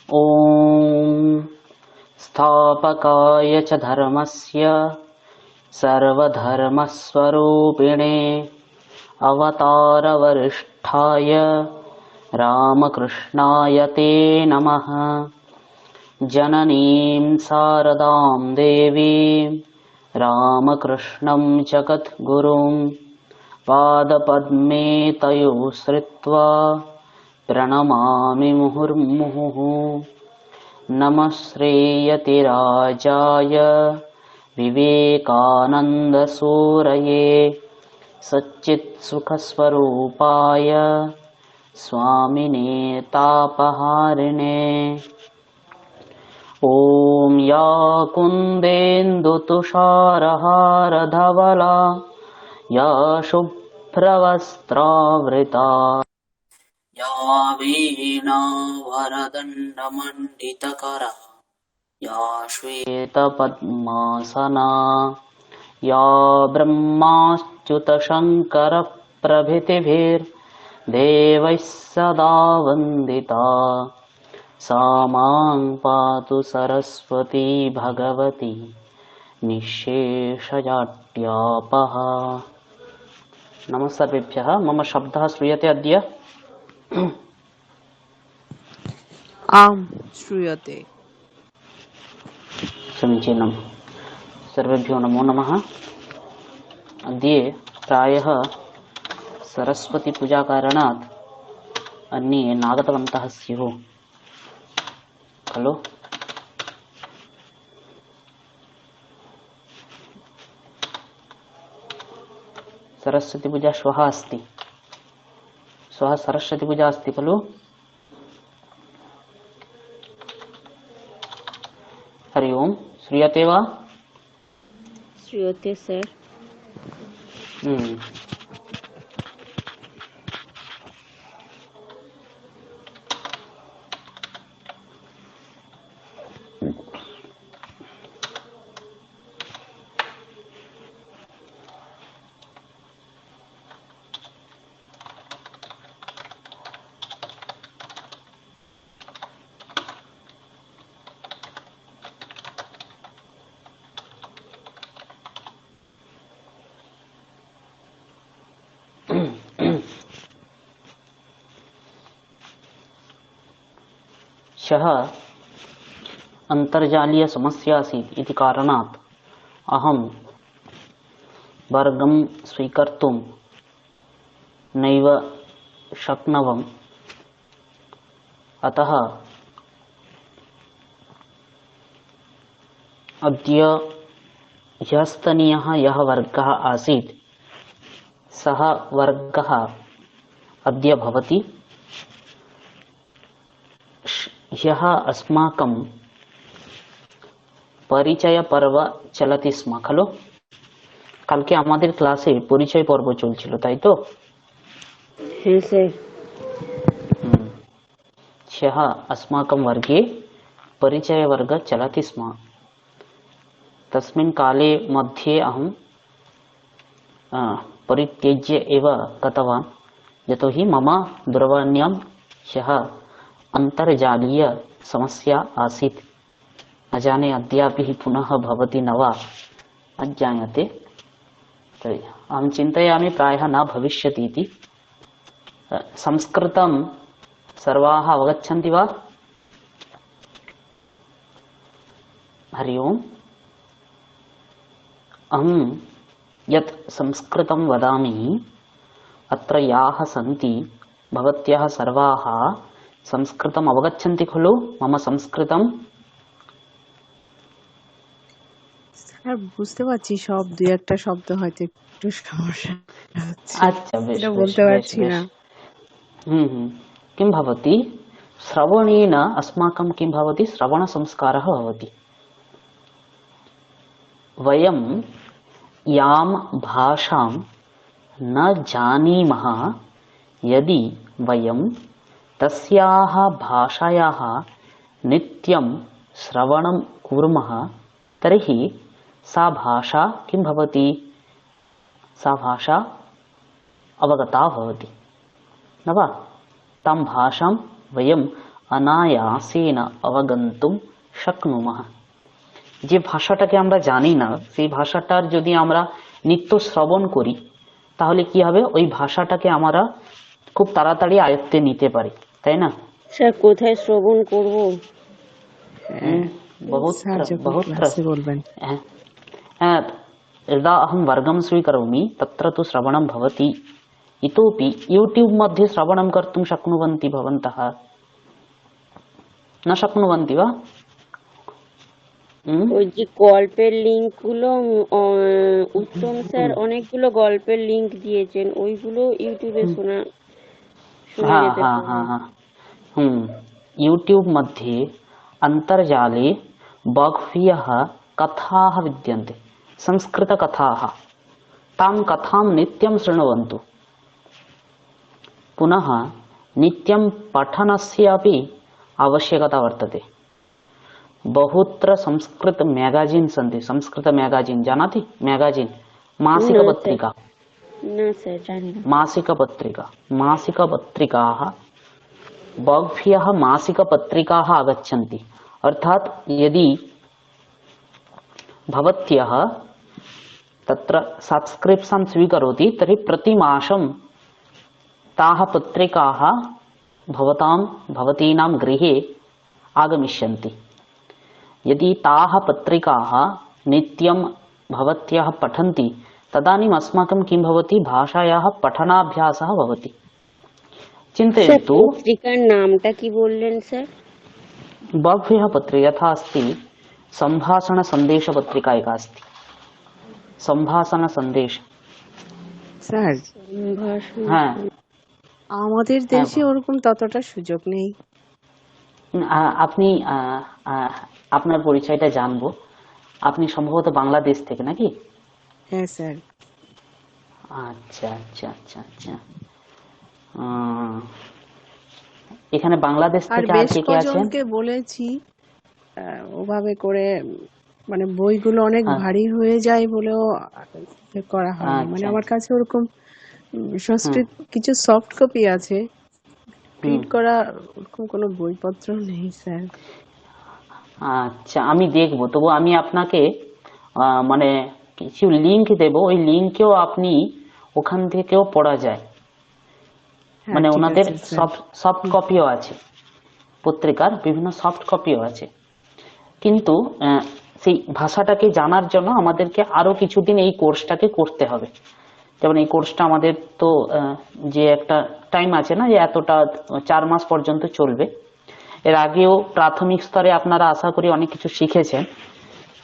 ॐ स्थापकाय च धर्मस्य सर्वधर्मस्वरूपिणे अवतारवरिष्ठाय रामकृष्णाय ते नमः। जननीं शारदां देवीं रामकृष्णं जगद्गुरुं पादपद्मे तयोः श्रित्वा प्रणमामि मुहुर्मुहुः। नमः श्रेयतिराजाय विवेकानन्दसूरये सच्चित्सुखस्वरूपाय स्वामिने तापहारिणे। ॐ या कुन्देन्दुतुषारहारधवला या शुभ्रवस्त्रावृता या वीणावरदण्डमण्डितकरा या श्वेतपद्मासना या ब्रह्माच्युतशङ्करप्रभृतिभिर्देवैः सदा वन्दिता सा मां पातु सरस्वती भगवती निःशेषजाड्यापः। नमः सर्वेभ्यः। मम शब्दः श्रूयते अद्य? आम् श्रूयते। समीचीनं। सर्वेभ्यो नमो नमः। अद्य प्रायः सरस्वती पूजा कारणात् अन्ये नागतवन्तः स्युः खलु? सरस्वती पूजा श्वः अस्ति। श्वः सरस्वती पूजा अस्ति खलु? हरि ओम। श्रूयते वा? श्रूयते सर। ह्यः अन्तर्जालीय समस्या आसीत् इति कारणात् अहं वर्गं स्वीकर्तुं नैव शक्नवम्। अतः अद्य ह्यस्तनीयः यः वर्गः आसीत् सः वर्गः अद्य भवति। ह्यः अस्माकं परिचय पर्व चलति स्म खलु? কালকে আমাদের ক্লাসে পরিচয় পর্ব চলছিল, তাই তো? হ্যাঁ স্যার। ह्यः अस्माकं वर्गे परिचयवर्गः चलति स्म। तस्मिन् काले मध्ये अहं परित्यज्य एव गतवान्, यतोहि मम दूरवाण्यां ह्यः अन्तर्जालीय समस्या आसीत्। न जाने अद्यापि पुनः भवति न वा न ज्ञायते। अहं चिन्तयामि प्रायः न भविष्यति इति। संस्कृतं सर्वाः अवगच्छन्ति वा? हरि ओम्। अहं यत् संस्कृतं वदामि अत्र याः सन्ति भवत्यः सर्वाः संस्कृतम् अवगच्छन्ति खलु? मम संस्कृतं স্যার বুঝতে পারছি, সব দুই একটা শব্দ হয়তো একটু সমস্যা হচ্ছে। अच्छा बेश এটা बेश বলতে बेश পারছি बेश। না। किं भवति? श्रवणेन अस्माकं किं भवति? श्रवणसंस्कारः भवति। वयं यां भाषां न जानीमः, यदि वयं तस्याः भाषायाः नित्यं श्रवणं कुर्मः तर्हि सा भाषा किं भवति? सा भाषा अवगता भवति न वा? तां भाषां वयम् অনায়াসেন অবগন্তুম শক্নুমঃ। যে ভাষাটাকে আমরা জানি না, সেই ভাষাটার যদি আমরা নিত্য শ্রবণ করি, তাহলে কি হবে, ওই ভাষাটাকে আমরা খুব তাড়াতাড়ি আয়ত্তে নিতে পারি, তাই না? স্যার কোথায় শ্রবণ করব? हम्म, স্যার बहुत्र যখন बहुत्र ক্লাসে বলবেন। हाँ, हाँ, यदा अहं वर्गं स्वीकरोमि तत्र तु श्रवणं भवति। इतोपि यूट्यूब मध्ये श्रवणं कर्तुं शक्नुवन्ति भवन्तः, न शक्नुवन्ति वा? ওই যে গল্পের লিংক গুলো উত্তম স্যার অনেকগুলো গল্পের লিংক দিয়েছেন, ওইগুলো ইউটিউবে শোনা हाँ যেতে हाँ পারে। हाँ हाँ यूट्यूब मध्ये अन्तर्जाले बह्व्यः कथाः विद्यन्ते, संस्कृतकथाः। तां कथां नित्यं शृण्वन्तु। पुनः नित्यं पठनस्य अपि आवश्यकता वर्तते। बहुत्र संस्कृत मैगजीन् सन्ति। संस्कृत मैगजीन् जानाति? मैगजीन् मासिकपत्रिका, না স্যার জানি না। मासिकपत्रिकाः बह्व्यः मासिकपत्रिकाः आगच्छन्ति। अर्थात् यदि भवत्यः तत्र सब्स्क्रिप्शन् स्वीकरोति तर्हि प्रतिमासं ताः पत्रिकाः भवतीनां गृहे आगमिष्यन्ति। यदि ताः पत्रिकाः नित्यं भवत्यः पठन्ति, तदानीम् अस्माकं किं भवति, भाषायाः पठनाभ्यासः भवति। चिन्तयन्तु, পত্রিকার নামটা কি বললেন স্যার? बह्व्यः पत्रिका यथा अस्ति सम्भाषणसन्देशपत्रिका एका अस्ति, सम्भाषणसन्देश। স্যার সম্ভাষণ। হ্যাঁ, আমাদের দেশে ওরকম ততটা সুযোগ নেই। আপনি আপনার পরিচয়টা জানবো। আপনি সম্ভবত বাংলাদেশ থেকে নাকি? হ্যাঁ স্যার। আচ্ছা আচ্ছা আচ্ছা আচ্ছা। এখানে বাংলাদেশ আর থেকে আর বেশ কে কে আছেন? কজনকে বলেছি ওভাবে করে, মানে বইগুলো অনেক হ্যাঁ। ভারী হয়ে যায় বলেও করা হয়। মানে আচ্ছা। আমার কাছে ওরকম সংস্কৃত কিছু সফট কপি আছে, প্রিন্ট করা ওরকম কোনো বইপত্র নেই স্যার। আচ্ছা, আমি দেখবো। তবু আমি আপনাকে মানে কিছু লিংক দেব, ওই লিংকেও আপনি ওখান থেকেও পড়া যায়। হ্যাঁ, মানে ঠিক ওনাদের আছে স্যার। সফট কপিও আছে, পত্রিকার বিভিন্ন সফট কপিও আছে। কিন্তু সেই ভাষাটাকে জানার জন্য আমাদেরকে আরো কিছুদিন এই কোর্সটাকে করতে হবে। যেমন এই কোর্সটা আমাদের তো যে একটা টাইম আছে না, যে এতটা 4 মাস পর্যন্ত চলবে। এর আগেও প্রাথমিক স্তরে আপনারা আশা করি অনেক কিছু শিখেছেন।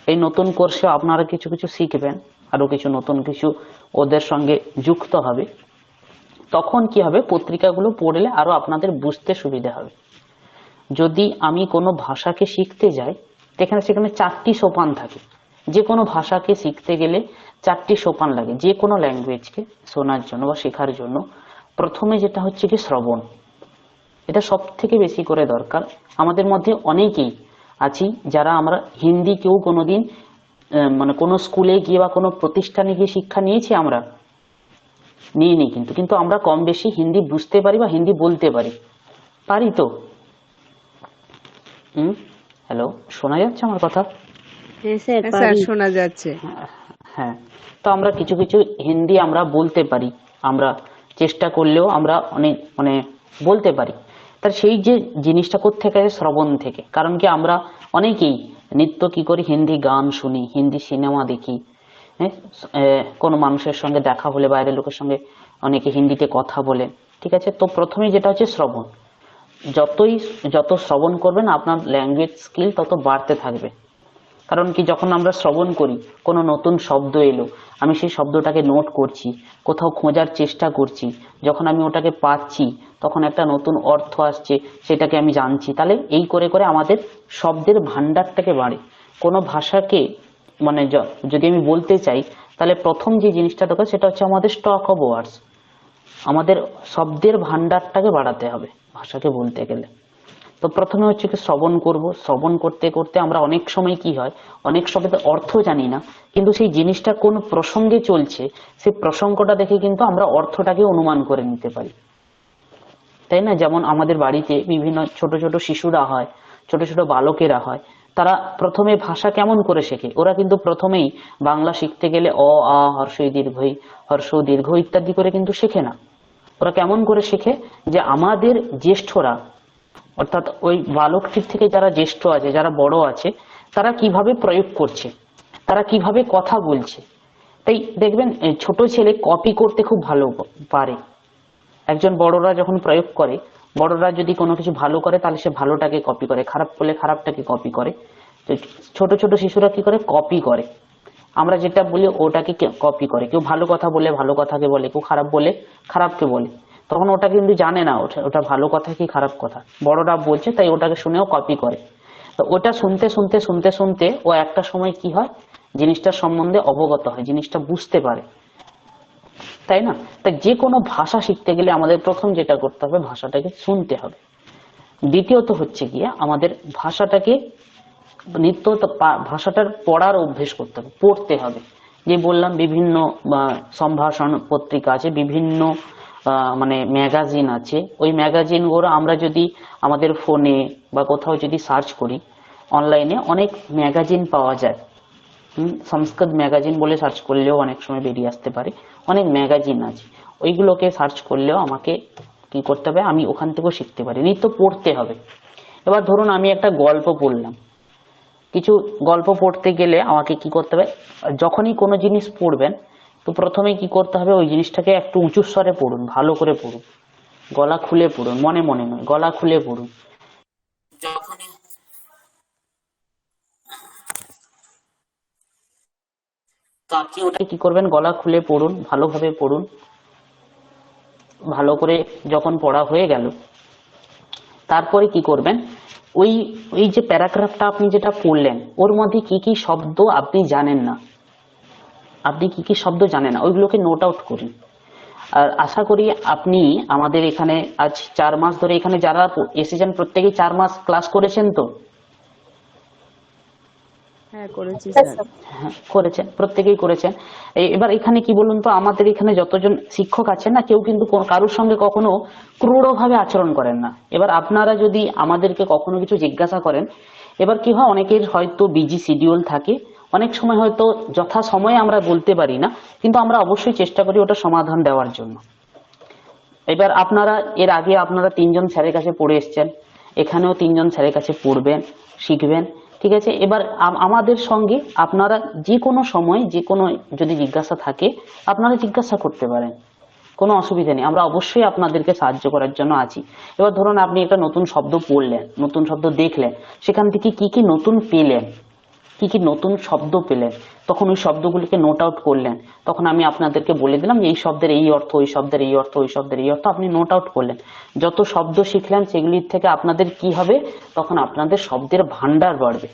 এই নতুন কোর্সে আপনারা কিছু কিছু শিখবেন, আরো কিছু নতুন কিছু ওদের সঙ্গে যুক্ত হবে। তখন কি হবে, পত্রিকাগুলো পড়লে আরো আপনাদের বুঝতে সুবিধা হবে। যদি আমি কোনো ভাষাকে শিখতে যাই, সেখানে 4টি সোপান থাকে। যে কোনো ভাষাকে শিখতে গেলে 4টি সোপান লাগে, যে কোনো ল্যাঙ্গুয়েজকে শোনার জন্য বা শেখার জন্য। প্রথমে যেটা হচ্ছে কি শ্রবণ, এটা সব থেকে বেশি করে দরকার। আমাদের মধ্যে অনেকেই আছি যারা আমরা হিন্দি কেউ কোনোদিন মানে কোনো স্কুলে গিয়ে বা কোনো প্রতিষ্ঠানে গিয়ে শিক্ষা নিয়েছি আমরা নিইনি, কিন্তু আমরা কম বেশি হিন্দি বুঝতে পারি বা হিন্দি বলতে পারি তো। হ্যালো, শোনা যাচ্ছে আমার কথা? হ্যাঁ স্যার হ্যাঁ স্যার, পারি। শোনা যাচ্ছে। হ্যাঁ, তো আমরা কিছু কিছু হিন্দি আমরা বলতে পারি, আমরা চেষ্টা করলেও আমরা অনেক মানে বলতে পারি। তার সেই যে জিনিসটা কোত্থেকে আসে, শ্রবণ থেকে। কারণ কি, আমরা অনেকেই নিত্য কি করি, হিন্দি গান শুনি, হিন্দি সিনেমা দেখি। হ্যাঁ, কোনো মানুষের সঙ্গে দেখা হলে, বাইরের লোকের সঙ্গে অনেকে হিন্দিতে কথা বলে। ঠিক আছে, তো প্রথমেই যেটা হচ্ছে শ্রবণ। যত শ্রবণ করবেন আপনার ল্যাঙ্গুয়েজ স্কিল তত বাড়তে থাকবে। কারণ কি, যখন আমরা শ্রবণ করি, কোনো নতুন শব্দ এলো, আমি সেই শব্দটাকে নোট করছি, কোথাও খোঁজার চেষ্টা করছি। যখন আমি ওটাকে পাচ্ছি, তখন একটা নতুন অর্থ আসছে, সেটাকে আমি জানছি। তাহলে এই করে করে আমাদের শব্দের ভান্ডারটাকে বাড়ে। কোনো ভাষাকে মানে যদি আমি বলতে চাই, তাহলে প্রথম যে জিনিসটা দরকার সেটা হচ্ছে আমাদের স্টক অফ ওয়ার্ডস। আমাদের শব্দের ভান্ডারটাকে বাড়াতে হবে ভাষাকে বলতে গেলে। তো প্রথমে হচ্ছে কি শ্রবণ করব। শ্রবণ করতে করতে আমরা অনেক সময় কি হয়, অনেক শব্দের অর্থ জানি না, কিন্তু সেই জিনিসটা কোন প্রসঙ্গে চলছে সেই প্রসঙ্গটা দেখে কিন্তু আমরা অর্থটাকে অনুমান করে নিতে পারি। তাই না? যেমন আমাদের বাড়িতে বিভিন্ন ছোট ছোট শিশুরা হয়, ছোট ছোট বালকেরা হয়, তারা প্রথমে ভাষা কেমন করে শেখে? ওরা কিন্তু প্রথমেই বাংলা শিখতে গেলে অ আ হর্ষ দীর্ঘ ইত্যাদি করে কিন্তু শেখে না। ওরা কেমন করে শেখে? যে আমাদের জ্যেষ্ঠরা, অর্থাৎ ওই বালকটির থেকে যারা জ্যেষ্ঠ আছে, যারা বড় আছে, তারা কিভাবে প্রয়োগ করছে, তারা কিভাবে কথা বলছে। তাই দেখবেন ছোট ছেলে কপি করতে খুব ভালো পারে। একজন বড়রা যখন প্রয়োগ করে, বড়রা যদি কোনো কিছু ভালো করে তাহলে সে ভালোটাকে কপি করে, খারাপ করলে খারাপটাকে কপি করে। তো ছোট ছোট শিশুরা কি করে? কপি করে। আমরা যেটা বলি ওটাকে কপি করে। কেউ ভালো কথা বলে ভালো কথাকে বলে, কেউ খারাপ বলে খারাপকে বলে। তখন ওটা কিন্তু জানে না ওটা ভালো কথা কি খারাপ কথা, বড়রা বলছে তাই ওটাকে শুনেও কপি করে। তো ওটা শুনতে শুনতে শুনতে শুনতে ও একটা সময় কি হয়, জিনিসটার সম্বন্ধে অবগত হয়, জিনিসটা বুঝতে পারে, তাই না? তাই যে কোনো ভাষা শিখতে গেলে আমাদের প্রথম যেটা করতে হবে, ভাষাটাকে শুনতে হবে। দ্বিতীয়ত হচ্ছে গিয়ে আমাদের ভাষাটাকে ভাষাটার পড়ার অভ্যেস করতে হবে, পড়তে হবে। যে বললাম বিভিন্ন সম্ভাষণ পত্রিকা আছে, বিভিন্ন মানে ম্যাগাজিন আছে। ওই ম্যাগাজিন গুলো আমরা যদি আমাদের ফোনে বা কোথাও যদি সার্চ করি, অনলাইনে অনেক ম্যাগাজিন পাওয়া যায়। সংস্কৃত ম্যাগাজিন বলে সার্চ করলেও অনেক সময় বেরিয়ে আসতে পারে। অনেক ম্যাগাজিন আছে, ওইগুলোকে সার্চ করলেও আমাকে কি করতে হবে, আমি ওখান থেকেও শিখতে পারি। নিত্য পড়তে হবে। এবার ধরুন আমি একটা গল্প পড়লাম, কিছু গল্প পড়তে গেলে আমাকে কি করতে হবে, যখনই কোনো জিনিস পড়বেন তো প্রথমে কি করতে হবে, ওই জিনিসটাকে একটু উঁচু স্বরে পড়ুন, ভালো করে পড়ুন, গলা খুলে পড়ুন, মনে মনে নয়, গলা খুলে পড়ুন। যখনই তো আপনি ওটা কি করবেন, গলা খুলে পড়ুন, ভালোভাবে পড়ুন। ভালো করে যখন পড়া হয়ে গেল, তারপরে কি করবেন, ওই ওই যে প্যারাগ্রাফটা আপনি যেটা পড়লেন, ওর মধ্যে কি কি শব্দ আপনি জানেন না, ওইগুলোকে নোট আউট করুন। আর আশা করি আপনি আমাদের এখানে আজ 4 মাস ধরে এখানে যারা এসেছেন প্রত্যেকেই 4 মাস ক্লাস করেছেন তো? হ্যাঁ, করেছি স্যার। হ্যাঁ, করেছেন, প্রত্যেকেই করেছেন। এবার এখানে কি বলুন তো, আমাদের এখানে যতজন শিক্ষক আছেন না, কেউ কিন্তু কারোর সঙ্গে কখনো ক্রূরভাবে আচরণ করেন না। এবার আপনারা যদি আমাদেরকে কখনো কিছু জিজ্ঞাসা করেন, এবার কি হয়, অনেকের হয়তো বিজি শিডিউল থাকে, অনেক সময় হয়তো যথা সময়ে আমরা বলতে পারি না, কিন্তু আমরা অবশ্যই চেষ্টা করি ওটা সমাধান দেওয়ার জন্য। এবার আপনারা এর আগে আপনারা 3 জন স্যারের কাছে পড়ে এসছেন, এখানেও 3 জন স্যারের কাছে পড়বেন, শিখবেন, ঠিক আছে? এবার আমাদের সঙ্গে আপনারা যে কোনো সময় যে কোনো যদি জিজ্ঞাসা থাকে আপনারা জিজ্ঞাসা করতে পারেন, কোনো অসুবিধা নেই, আমরা অবশ্যই আপনাদেরকে সাহায্য করার জন্য আছি। এবার ধরুন আপনি একটা নতুন শব্দ পড়লেন, নতুন শব্দ দেখলেন, সেখান থেকে কি কি নতুন পেলেন, কি কি নতুন শব্দ পেলেন, তখন ওই শব্দগুলিকে নোট আউট করলেন। তখন আমি আপনাদেরকে বলে দিলাম যে এই শব্দের এই অর্থ, ওই শব্দের এই অর্থ, ওই শব্দের এই অর্থ, আপনি নোট আউট করলেন। যত শব্দ শিখলেন সেগুলির থেকে আপনাদের কি হবে, তখন আপনাদের শব্দের ভান্ডার বাড়বে।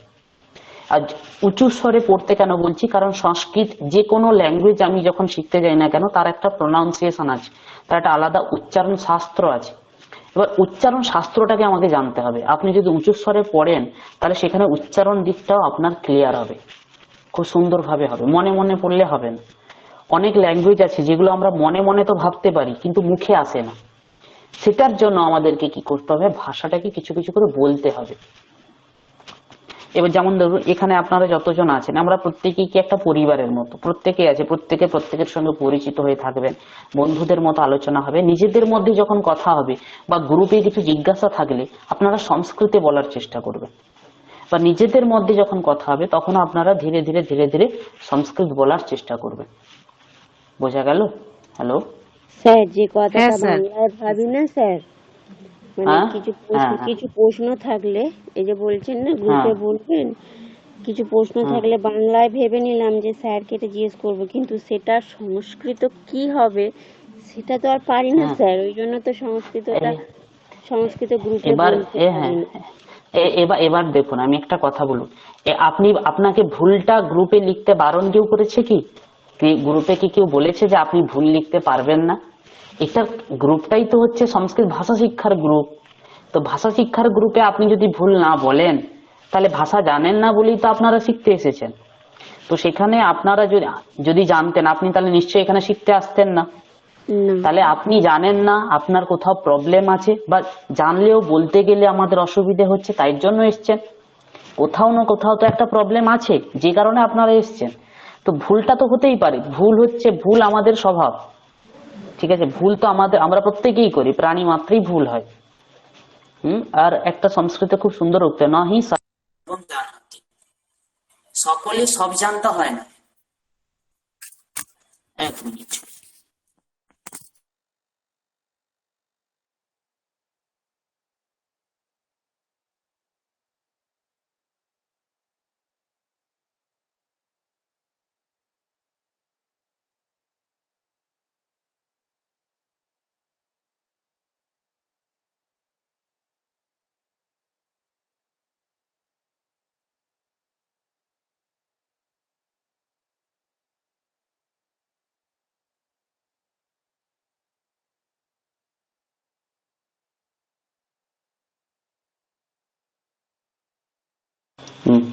আর উঁচু স্বরে পড়তে কেন বলছি, কারণ সংস্কৃত যে কোনো ল্যাঙ্গুয়েজ আমি যখন শিখতে যাই না কেন, তার একটা প্রোনাউন্সিয়েশন আছে, তার একটা আলাদা উচ্চারণ শাস্ত্র আছে। এবার উচ্চারণ শাস্ত্রটাকে আমাকে জানতে হবে। আপনি যদি উঁচু স্বরে পড়েন তাহলে সেখানে উচ্চারণ দিকটাও আপনার ক্লিয়ার হবে, খুব সুন্দরভাবে হবে। মনে মনে পড়লে হবে না। অনেক ল্যাঙ্গুয়েজ আছে যেগুলো আমরা মনে মনে তো ভাবতে পারি কিন্তু মুখে আসে না, সেটার জন্য আমাদেরকে কি করতে হবে, ভাষাটাকে কিছু কিছু করে বলতে হবে। এবার যেমন ধরুন এখানে আপনারা যতজন আছেন, আমরা প্রত্যেকেই কি একটা পরিবারের মতো, প্রত্যেকেই আছে, প্রত্যেকের সঙ্গে পরিচিত হয়ে থাকবেন, বন্ধুদের মতো আলোচনা হবে। নিজেদের মধ্যে যখন কথা হবে বা গ্রুপে কিছু জিজ্ঞাসা থাকলে আপনারা সংস্কৃতে বলার চেষ্টা করবেন, বা নিজেদের মধ্যে যখন কথা হবে তখন আপনারা ধীরে ধীরে ধীরে ধীরে সংস্কৃত বলার চেষ্টা করবেন। বোঝা গেল? হ্যালো স্যার, যে কথাটা হ্যাঁ স্যার। বাংলায় ভাবি না স্যার, মানে হ্যাঁ কিছু প্রশ্ন থাকলে, এই যে বলছেন না গ্রুপে হ্যাঁ বলবেন, কিছু প্রশ্ন থাকলে বাংলায় ভেবে নিলাম যে স্যারকে এটা জিজ্ঞেস করবো, কিন্তু সেটা সংস্কৃত কি হবে সেটা তো আর পারি না হ্যাঁ স্যার, ওই জন্য তো সংস্কৃত গ্রুপে এবার বলতে হ্যাঁ, পারি না। এবার দেখুন আমি একটা কথা বলুন, আপনাকে ভুলটা গ্রুপে লিখতে বারণ কেউ করেছে কি? গ্রুপে কি কেউ বলেছে যে আপনি ভুল লিখতে পারবেন না? এটা গ্রুপটাই তো হচ্ছে সংস্কৃত ভাষা শিক্ষার গ্রুপ। তো ভাষা শিক্ষার গ্রুপে আপনি যদি ভুল না বলেন তাহলে ভাষা জানেন না বলেই তো আপনারা শিখতে এসেছেন। তো সেখানে আপনারা যদি জানতেন আপনি তাহলে নিশ্চয়ই এখানে শিখতে আসতেন না, না। তাহলে আপনি জানেন না, আপনার কোথাও প্রবলেম আছে, বা জানলেও বলতে গেলে আমাদের অসুবিধে হচ্ছে, তাই জন্য এসছেন। কোথাও না কোথাও তো একটা প্রবলেম আছে, যে কারণে আপনারা এসছেন। তো ভুলটা তো হতেই পারে, ভুল আমাদের স্বভাব, ঠিক আছে? ভুল তো আমরা প্রত্যেকেই করি, প্রাণী মাত্রই ভুল হয়। আর একটা সংস্কৃতে খুব সুন্দর উক্তি, নহি সর্বং জানাতি, সকলে সব জানতে হয় না। এক মিনিট।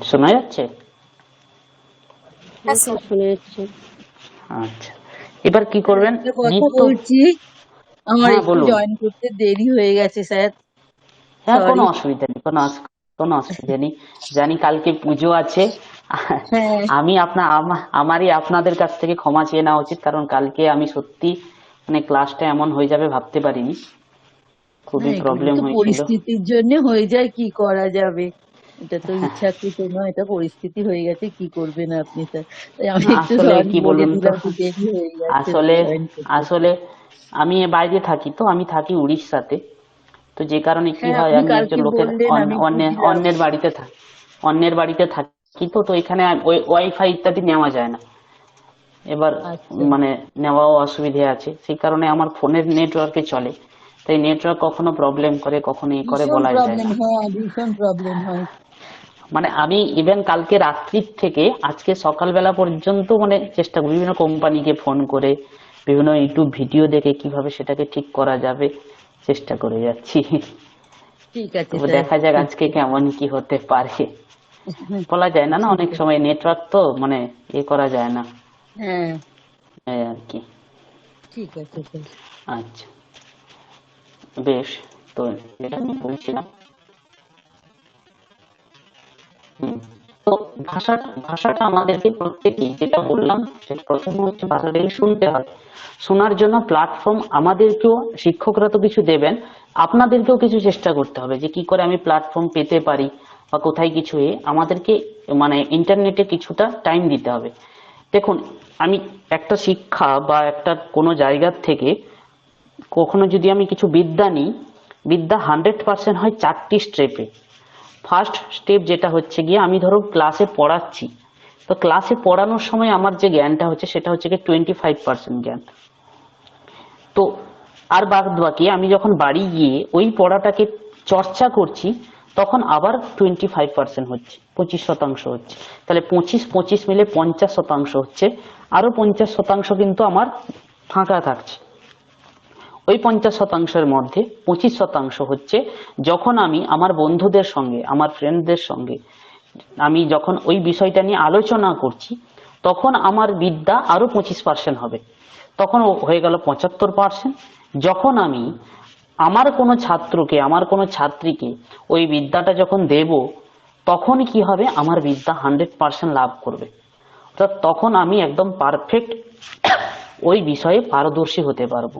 শোনা যাচ্ছে? হ্যাঁ স্যার, শোনা যাচ্ছে। আচ্ছা, এবার কি করবেন? একটা কথা নিত্য, বলছি, আমার হ্যাঁ একটু বলুন। জয়েন করতে দেরি হয়ে গেছে স্যার, হ্যাঁ, কোনো সরি। অসুবিধা নেই, কোনো অসুবিধা নেই। জানি কালকে পুজো আছে। হ্যাঁ, আমি আমারই আপনাদের কাছ থেকে ক্ষমা চেয়ে নেওয়া উচিত, কারণ কালকে আমি সত্যি মানে ক্লাসটা এমন হয়ে যাবে ভাবতে পারিনি, না খুবই এগুলো প্রবলেম তো হয়েছিল। পরিস্থিতির জন্য হয়ে যায়, কি করা যাবে। এটা তো ইচ্ছাকৃত নয়, এটা পরিস্থিতি হয়ে গেছে, কি করবেন আপনি স্যার। তাই আমি একটু আসলে সরি কি বলে বলুন তো, দিলাম যে দেরি হয়ে গেছে আসলে জয়েন করতে। আসলে আমি বাইরে থাকি, তো আমি থাকি উড়িষ্যাতে। তো যে কারণে কি হ্যাঁ, হয়, আপনি আমি একজন কালকে লোকের বললেন, আমি অন্যের বুঝলাম। অন্যের বাড়িতে থাকি, অন্যের বাড়িতে থাকি। তো এখানে ওই ওয়াইফাই ইত্যাদি নেওয়া যায় না। এবার আচ্ছা, মানে নেওয়াও অসুবিধে আছে, সেই কারণে আমার ফোনের নেটওয়ার্কে চলে। তাই নেটওয়ার্ক কখনো প্রবলেম করে, কখনো করে ভীষণ বলা যায় প্রবলেম, না। হ্যাঁ ভীষণ প্রবলেম হয়। মানে আমি ইভেন কালকে রাত্রির থেকে আজকে সকালবেলা পর্যন্ত মানে চেষ্টা করি, বিভিন্ন কোম্পানিকে ফোন করে, বিভিন্ন ইউটিউব ভিডিও দেখে কিভাবে সেটাকে ঠিক করা যাবে চেষ্টা করে যাচ্ছি। ঠিক আছে তবে স্যার, দেখা যাক ঠিক আজকে আছে। কেমন কি হতে পারে, বলা যায় না, না ঠিক অনেক আছে, সময় নেটওয়ার্ক তো মানে করা যায় না, হ্যাঁ এই আর কি। ঠিক আছে স্যার। আচ্ছা, বেশ। তো যেটা আমি বলছিলাম, হুম, তো ভাষাটা আমাদেরকে প্রত্যেকেই, যেটা বললাম সেটা প্রথম হচ্ছে ভাষাটাকে শুনতে হবে। শোনার জন্য প্ল্যাটফর্ম আমাদেরকেও, শিক্ষকরা তো কিছু দেবেন, আপনাদেরকেও কিছু চেষ্টা করতে হবে যে কি করে আমি প্ল্যাটফর্ম পেতে পারি, বা কোথায় কিছু আমাদেরকে মানে ইন্টারনেটে কিছুটা টাইম দিতে হবে। দেখুন, আমি একটা শিক্ষা বা একটা কোনো জায়গার থেকে কখনো যদি আমি কিছু বিদ্যা নিই, বিদ্যা 100% হয় 4টি স্টেপে। ফার্স্ট স্টেপ যেটা হচ্ছে গিয়ে, আমি ধরো ক্লাসে পড়াচ্ছি, তো ক্লাসে পড়ানোর সময় আমার যে জ্ঞানটা হচ্ছে সেটা হচ্ছে গিয়ে 25% জ্ঞান। তো আর বাদ বাকি আমি যখন বাড়ি গিয়ে ওই পড়াটাকে চর্চা করছি, তখন আবার 25% হচ্ছে, 25% হচ্ছে। তাহলে 25-25 মিলে 50% হচ্ছে। আরো 50% কিন্তু আমার ফাঁকা থাকছে। ওই 50%-এর মধ্যে 25% হচ্ছে যখন আমি আমার বন্ধুদের সঙ্গে, আমার ফ্রেন্ডদের সঙ্গে আমি যখন ওই বিষয়টা নিয়ে আলোচনা করছি, তখন আমার বিদ্যা আরো 25% হবে, তখন হয়ে গেল 75%। যখন আমি আমার কোনো ছাত্রকে, আমার কোনো ছাত্রীকে ওই বিদ্যাটা যখন দেব, তখন কি হবে, আমার বিদ্যা 100% লাভ করবে। অর্থাৎ তখন আমি একদম পারফেক্ট ওই বিষয়ে পারদর্শী হতে পারবো।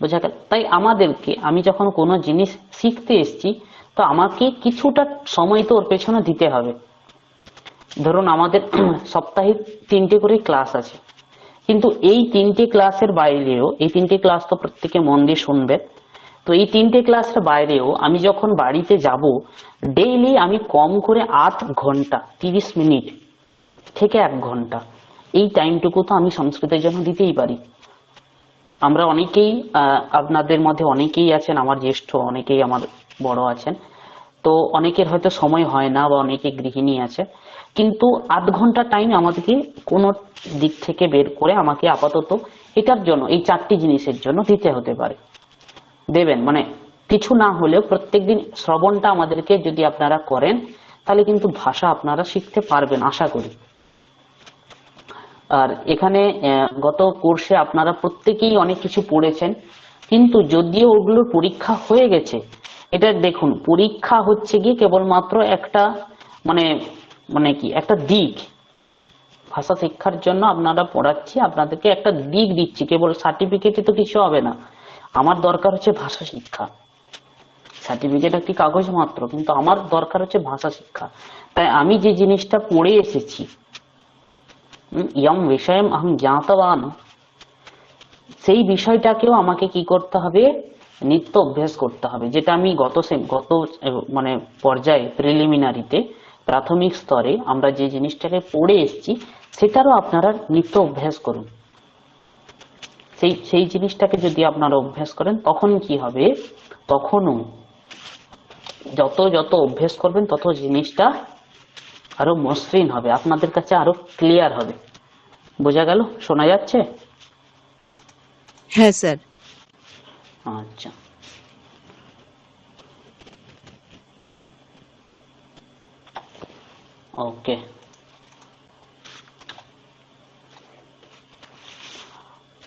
বোঝা গেল? তাই আমাদেরকে, আমি যখন কোনো জিনিস শিখতে এসেছি, তো আমাকে কিছুটা সময় তো ওর পেছনে দিতে হবে। ধরুন আমাদের সপ্তাহে 3টে করে ক্লাস আছে, কিন্তু এই 3টে ক্লাসের বাইরেও, এই 3টে ক্লাস তো প্রত্যেকে মন দিয়ে শুনবে, তো এই 3টে ক্লাসের বাইরেও আমি যখন বাড়িতে যাব, ডেইলি আমি কম করে 8 ঘন্টা 30 মিনিট থেকে 1 ঘন্টা, এই টাইমটুকু তো আমি সংস্কৃতের জন্য দিতেই পারি। আমরা অনেকেই, আপনাদের মধ্যে অনেকেই আছেন আমার জ্যেষ্ঠ, অনেকেই আমার বড় আছেন, তো অনেকের হয়তো সময় হয় না, বা অনেকে গৃহিণী আছে, কিন্তু 8 ঘন্টা টাইম আমাদেরকে কোনো দিক থেকে বের করে আমাকে আপাতত এটার জন্য, এই 4টি জিনিসের জন্য দিতে হতে পারে, দেবেন। মানে কিছু না হলেও প্রত্যেকদিন শ্রবণটা আমাদেরকে যদি আপনারা করেন, তাহলে কিন্তু ভাষা আপনারা শিখতে পারবেন আশা করি। আর এখানে গত কোর্সে আপনারা প্রত্যেকেই অনেক কিছু পড়েছেন, কিন্তু যদিও ওগুলোর পরীক্ষা হয়ে গেছে, এটা দেখুন পরীক্ষা হচ্ছে গিয়ে কেবলমাত্র একটা মানে মানে কি একটা দিক। ভাষা শিক্ষার জন্য আপনারা পড়াচ্ছি, আপনাদেরকে একটা দিক দিচ্ছি, কেবল সার্টিফিকেটে তো কিছু হবে না। আমার দরকার হচ্ছে ভাষা শিক্ষা। সার্টিফিকেট একটি কাগজ মাত্র, কিন্তু আমার দরকার হচ্ছে ভাষা শিক্ষা। তাই আমি যে জিনিসটা পড়ে এসেছি, ইয়ম বিষয়ম আহম জ্ঞাতবান, সেই বিষয়টাকেও আমাকে কি করতে হবে, নিত্য অভ্যাস করতে হবে। যেটা আমি গত মানে পর্যায়ে প্রিলিমিনারিতে প্রাথমিক স্তরে আমরা যে জিনিসটাকে পড়ে এসেছি, সেটারও আপনারা নিত্য অভ্যাস করুন। সেই সেই জিনিসটাকে যদি আপনারা অভ্যাস করেন, তখন কি হবে, তখনও যত যত অভ্যাস করবেন তত জিনিসটা আরো মসৃণ হবে, আপনাদের কাছে আরো ক্লিয়ার হবে। বোঝা গেল? শোনা যাচ্ছে? হ্যাঁ স্যার। আচ্ছা, ओके।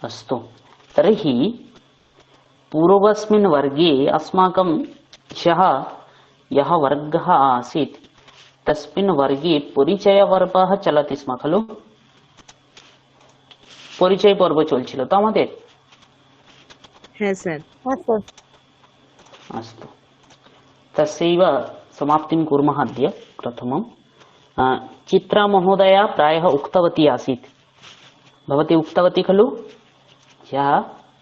अस्तु, तर्हि पूर्वस्मिन् वर्गे अस्माकं ह्यः यः वर्गः आसीत् तस्मिन् वर्गे परिचयपर्वः चलति स्म खलु? परिचय पर्व चलছিল তো আমাদের। হ্যাঁ স্যার। अस्तु, तस्यैव समाप्तिं कुर्मः अद्य। प्रथमं चित्रा महोदया प्रायः उक्तवती आसीत्, भवती उक्तवती खलु ह्यः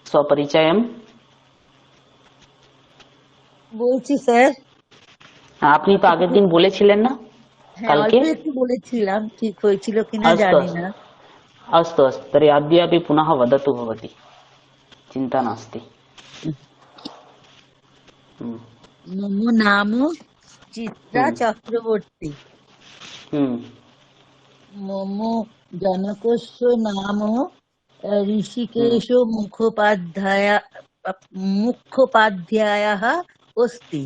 स्वपरिचयं? বলছি স্যার। আপনি তো আগের দিন বলেছিলেন না? হ্যাঁ, কালকে অল্প একটু বলেছিলাম, ঠিক হয়েছিল কিনা अस्तु জানি अस्तु না। अस्तु अस्तु, तर्हि अद्यापि पुनः वदतु भवती, चिन्ता नास्ति। মম নাম চিত্রা চক্রবর্তী। মম জনকস্য নাম ঋষিকেশ মুখোপাধ্যায়ः अस्ति।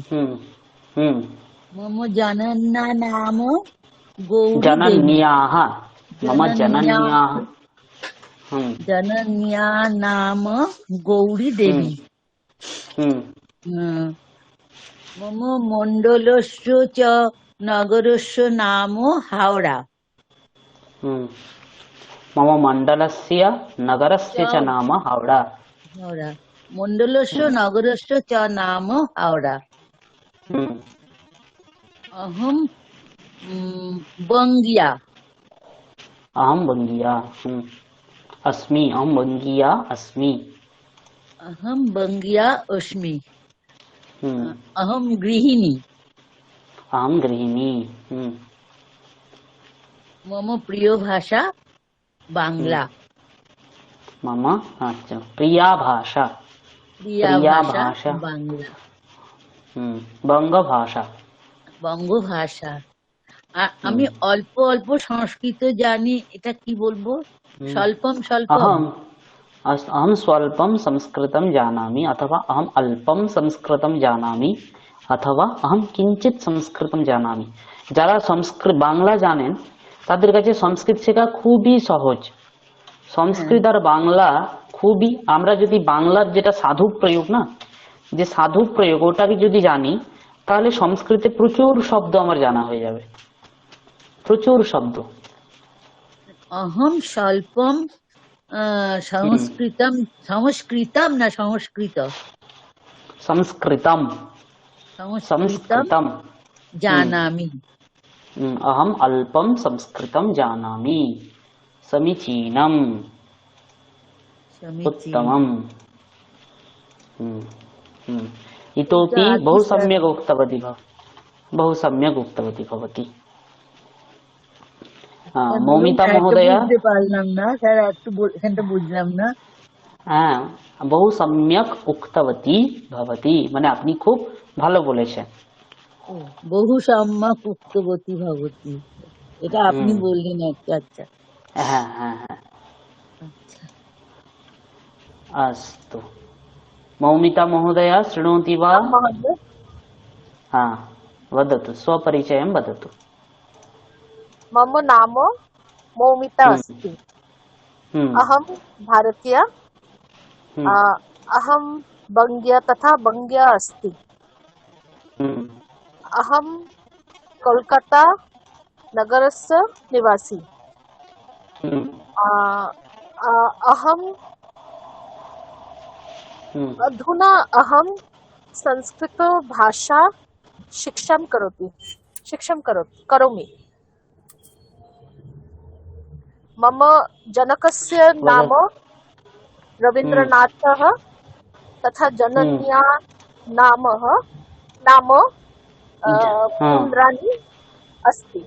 मम जनन्या नाम गौरी देवी। जनन्याः, मम जनन्याः, जनन्या नाम गौरी देवी। मम मण्डलस्य च नगरस्य नाम हावड़ा। मम मण्डलस्य नगरस्य च नाम हावड़ा। हावड़ा मण्डलस्य नगरस्य च नाम हावड़ा। अहं बङ्गीया। अहं बङ्गीया अस्मि। अहं बङ्गीया अस्मि। अहं बङ्गीया अस्मि। अहं गृहिणी। अहं गृहिणी। मम प्रिय भाषा बांग्ला। मम अच्छा प्रिया भाषा। प्रिया भाषा बांग्ला। बंग भाषा। বঙ্গ ভাষা। আমি অল্প অল্প সংস্কৃত জানি, এটা কি বলবো? স্বল্পম স্বল্পম। अहं स्वल्पं संस्कृतं जानामि, अथवा अहम् अल्पं संस्कृतं जानामि, अथवा अहं किञ्चित् संस्कृतं जानामि। যারা সংস্কৃত বাংলা জানেন তাদের কাছে সংস্কৃত শেখা খুবই সহজ। সংস্কৃত আর বাংলা খুবই, আমরা যদি বাংলার যেটা সাধু প্রয়োগ না, যে সাধু প্রয়োগ ওটাকে যদি জানি, তাহলে সংস্কৃতে প্রচুর শব্দ আমার জানা হয়ে যাবে, প্রচুর শব্দ। অহম স্বল্পম সংস্কৃতম, সংস্কৃতম না সংস্কৃত, সংস্কৃতম, সংস্কৃতম জানামি। अहम अल्पम संस्कृतं जानामि। समीचीनम, उत्तमम। इतोपि बहु सम्यक् उक्तवती बहु सम्यक् उक्तवती भवती। मौमिता महोदया, বুঝতে পারলাম না স্যার, একটু এখানটা বুঝলাম না। হ্যাঁ, বহু সম্যক উক্তবতী ভবতি, মানে আপনি খুব ভালো বলেছেন। বহু সম্যক উক্তবতী ভবতি, এটা আপনি বললেন। আচ্ছা আচ্ছা, হ্যাঁ হ্যাঁ হ্যাঁ, আচ্ছা। अस्तु, मौमिता महोदया शृणोति वा? हा, वदतु, स्वपरिचयं वदतु। मम नाम मौमिता अस्ति। अहम भारतीय, अहम बंग्य तथा बंग्य अस्ति, अहम कोलकाता नगरस्य निवासी, अहम अधुना अहम संस्कृत भाषा करोमि। मम जनकस्य नाम रवीन्द्रनाथः तथा जनन्या नाम इंद्राणी अस्ति।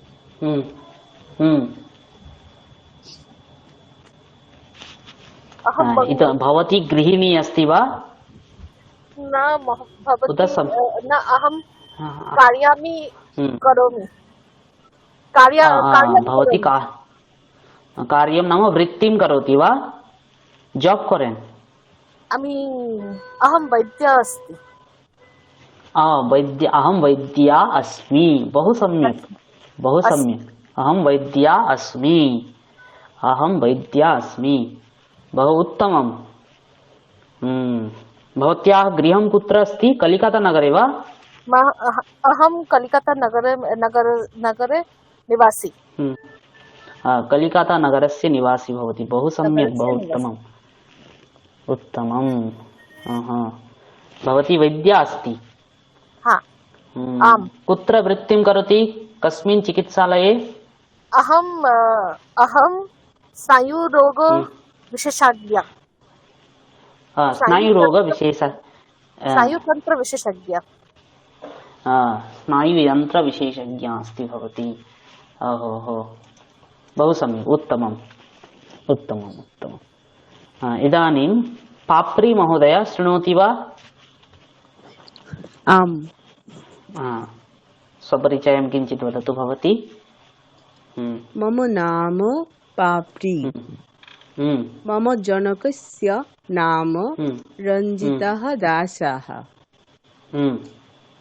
अहं भवती गृहिणी अस्ति वा? न भवती उत सम- न अहं कार्यामि करोमि। कार्यं भवती करोमि। कार्यं नाम वृत्तिं करोति वा? जॉब करें? अहं वैद्य अस्ति। अहं वैद्या अस्मि। बहु सम्यक्, बहु सम्यक्। अहं वैद्या अस्मि। बहु उत्तमम्। भवत्याः गृहं कुत्र अस्ति? कलिकता नगरे वा? अहं कलिकता नगरे निवासी। कलिकता नगरस्य निवासी भवति। बहु सम्यक्, बहु उत्तमम्, उत्तमम्। भवती वैद्या अस्ति? आम्। कुत्र वृत्तिं करोति? कस्मिन् चिकित्सालये? अहं स्नायुरोग विशेषज्ञ। स्नायुरोग विशेष स्नायुतन्त्र विशेषज्ञ। स्नायुयन्त्र विशेषज्ञा अस्ति भवती। ओहो, बहु सम्यक्, उत्तमम्, उत्तमम्, उत्तमम्। इदानीं पाप्री महोदय शृणोति वा? आम्। स्वपरिचयं किञ्चित् वदतु भवती। मम नाम पाप्री। मम जनकस्य नाम रञ्जितः दासः।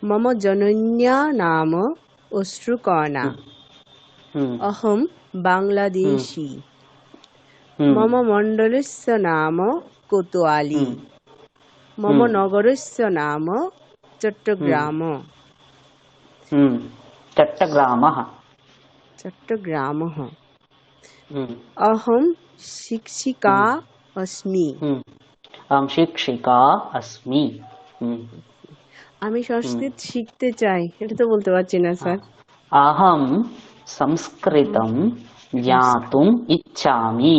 मम जनन्या नाम अश्रुकणा। अहं बाङ्ग्लादेशी। मम मण्डलस्य नाम कोतवाली। मम नगरस्य नाम चट्टग्राम। चट्टग्रामः। अहं शिक्षिका अस्मि। अहं शिक्षिका अस्मि। আমি সংস্কৃত শিখতে চাই, এটা তো বলতে পারছি না স্যার। अहं संस्कृतं ज्ञातुम् इच्छामि।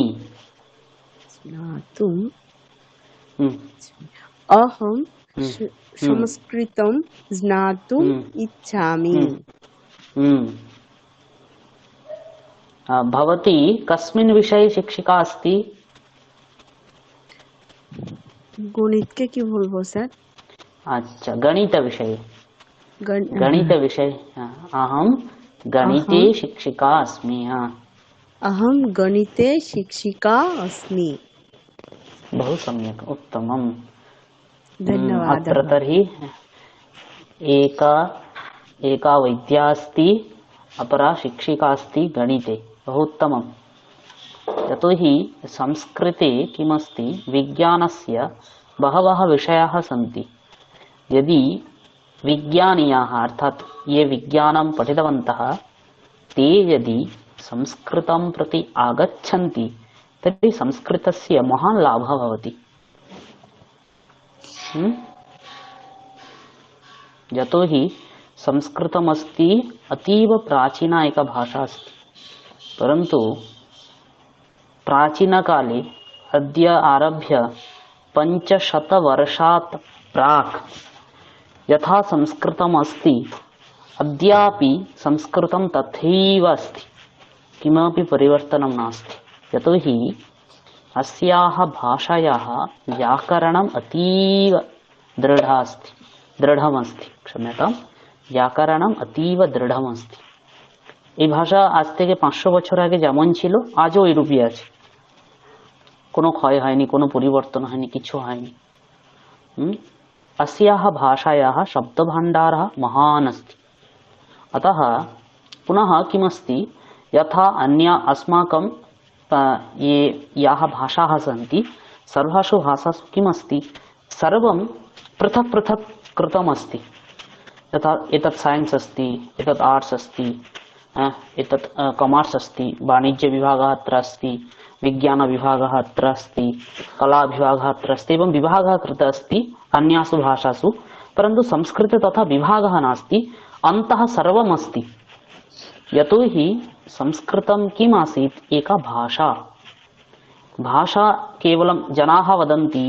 ज्ञातुम् अहं संस्कृतं ज्ञातुम् इच्छामि। भवती कस्मिन् विषये शिक्षिका अस्ति? গণিতকে কি বলবো স্যার? अच्छा, गणित विषये। गणित विषय। अहं गणिते शिक्षिका अस्मि। अहं गणिते शिक्षिका अस्मि। बहु सम्यक्, उत्तमम्। धन्यवादः। अत्र तर्हि एका वैद्या अस्ति, अपरा शिक्षिका अस्ति गणिते। बहु उत्तमम्। यतोहि संस्कृते किमस्ति, विज्ञानस्य बहवः विषयाः सन्ति। यदि विज्ञानीयाः अर्थात् ये विज्ञानं पठितवन्तः ते यदि संस्कृतं प्रति आगच्छन्ति तर्हि संस्कृतस्य महान् लाभः भवति। यतोहि संस्कृतमस्ति अतीव प्राचीना एका भाषा अस्ति, परन्तु प्राचीनकाले अद्य आरभ्य 500 वर्षात् प्राक् यथा संस्कृतम् अस्ति अद्यापि संस्कृतं तथैव अस्ति, किमपि परिवर्तनं नास्ति। यतोहि अस्याः भाषायाः व्याकरणम् अतीव दृढमस्ति। क्षम्यतां, व्याकरणम् अतीव दृढमस्ति। এই ভাষা আজ থেকে 500 বছর আগে যেমন ছিল আজও ওইরূপই আছে, কোনো ক্ষয় হয়নি, কোনো পরিবর্তন হয়নি, কিছু হয়নি। अस्याः भाषायाः शब्दभाण्डारः महान् अस्ति। अतः पुनः किमस्ति, यथा अस्माकं ये याः भाषाः सन्ति सर्वासु भाषासु किमस्ति सर्वं पृथक् पृथक् कृतमस्ति। यथा एतत् सैन्स् अस्ति, एतत् आर्ट्स् अस्ति, एतत् कमर्स् अस्ति, वाणिज्यविभागः अत्र अस्ति, विज्ञानविभागः अत्र अस्ति, कलाविभागः अत्र अस्ति, एवं विभागः कृतः अस्ति अन्यासु भाषासु, परन्तु संस्कृते तथा विभागः नास्ति, अन्तः सर्वम् अस्ति। यतोहि संस्कृतं किम् आसीत्, एका भाषा। भाषा केवलं जनाः वदन्ति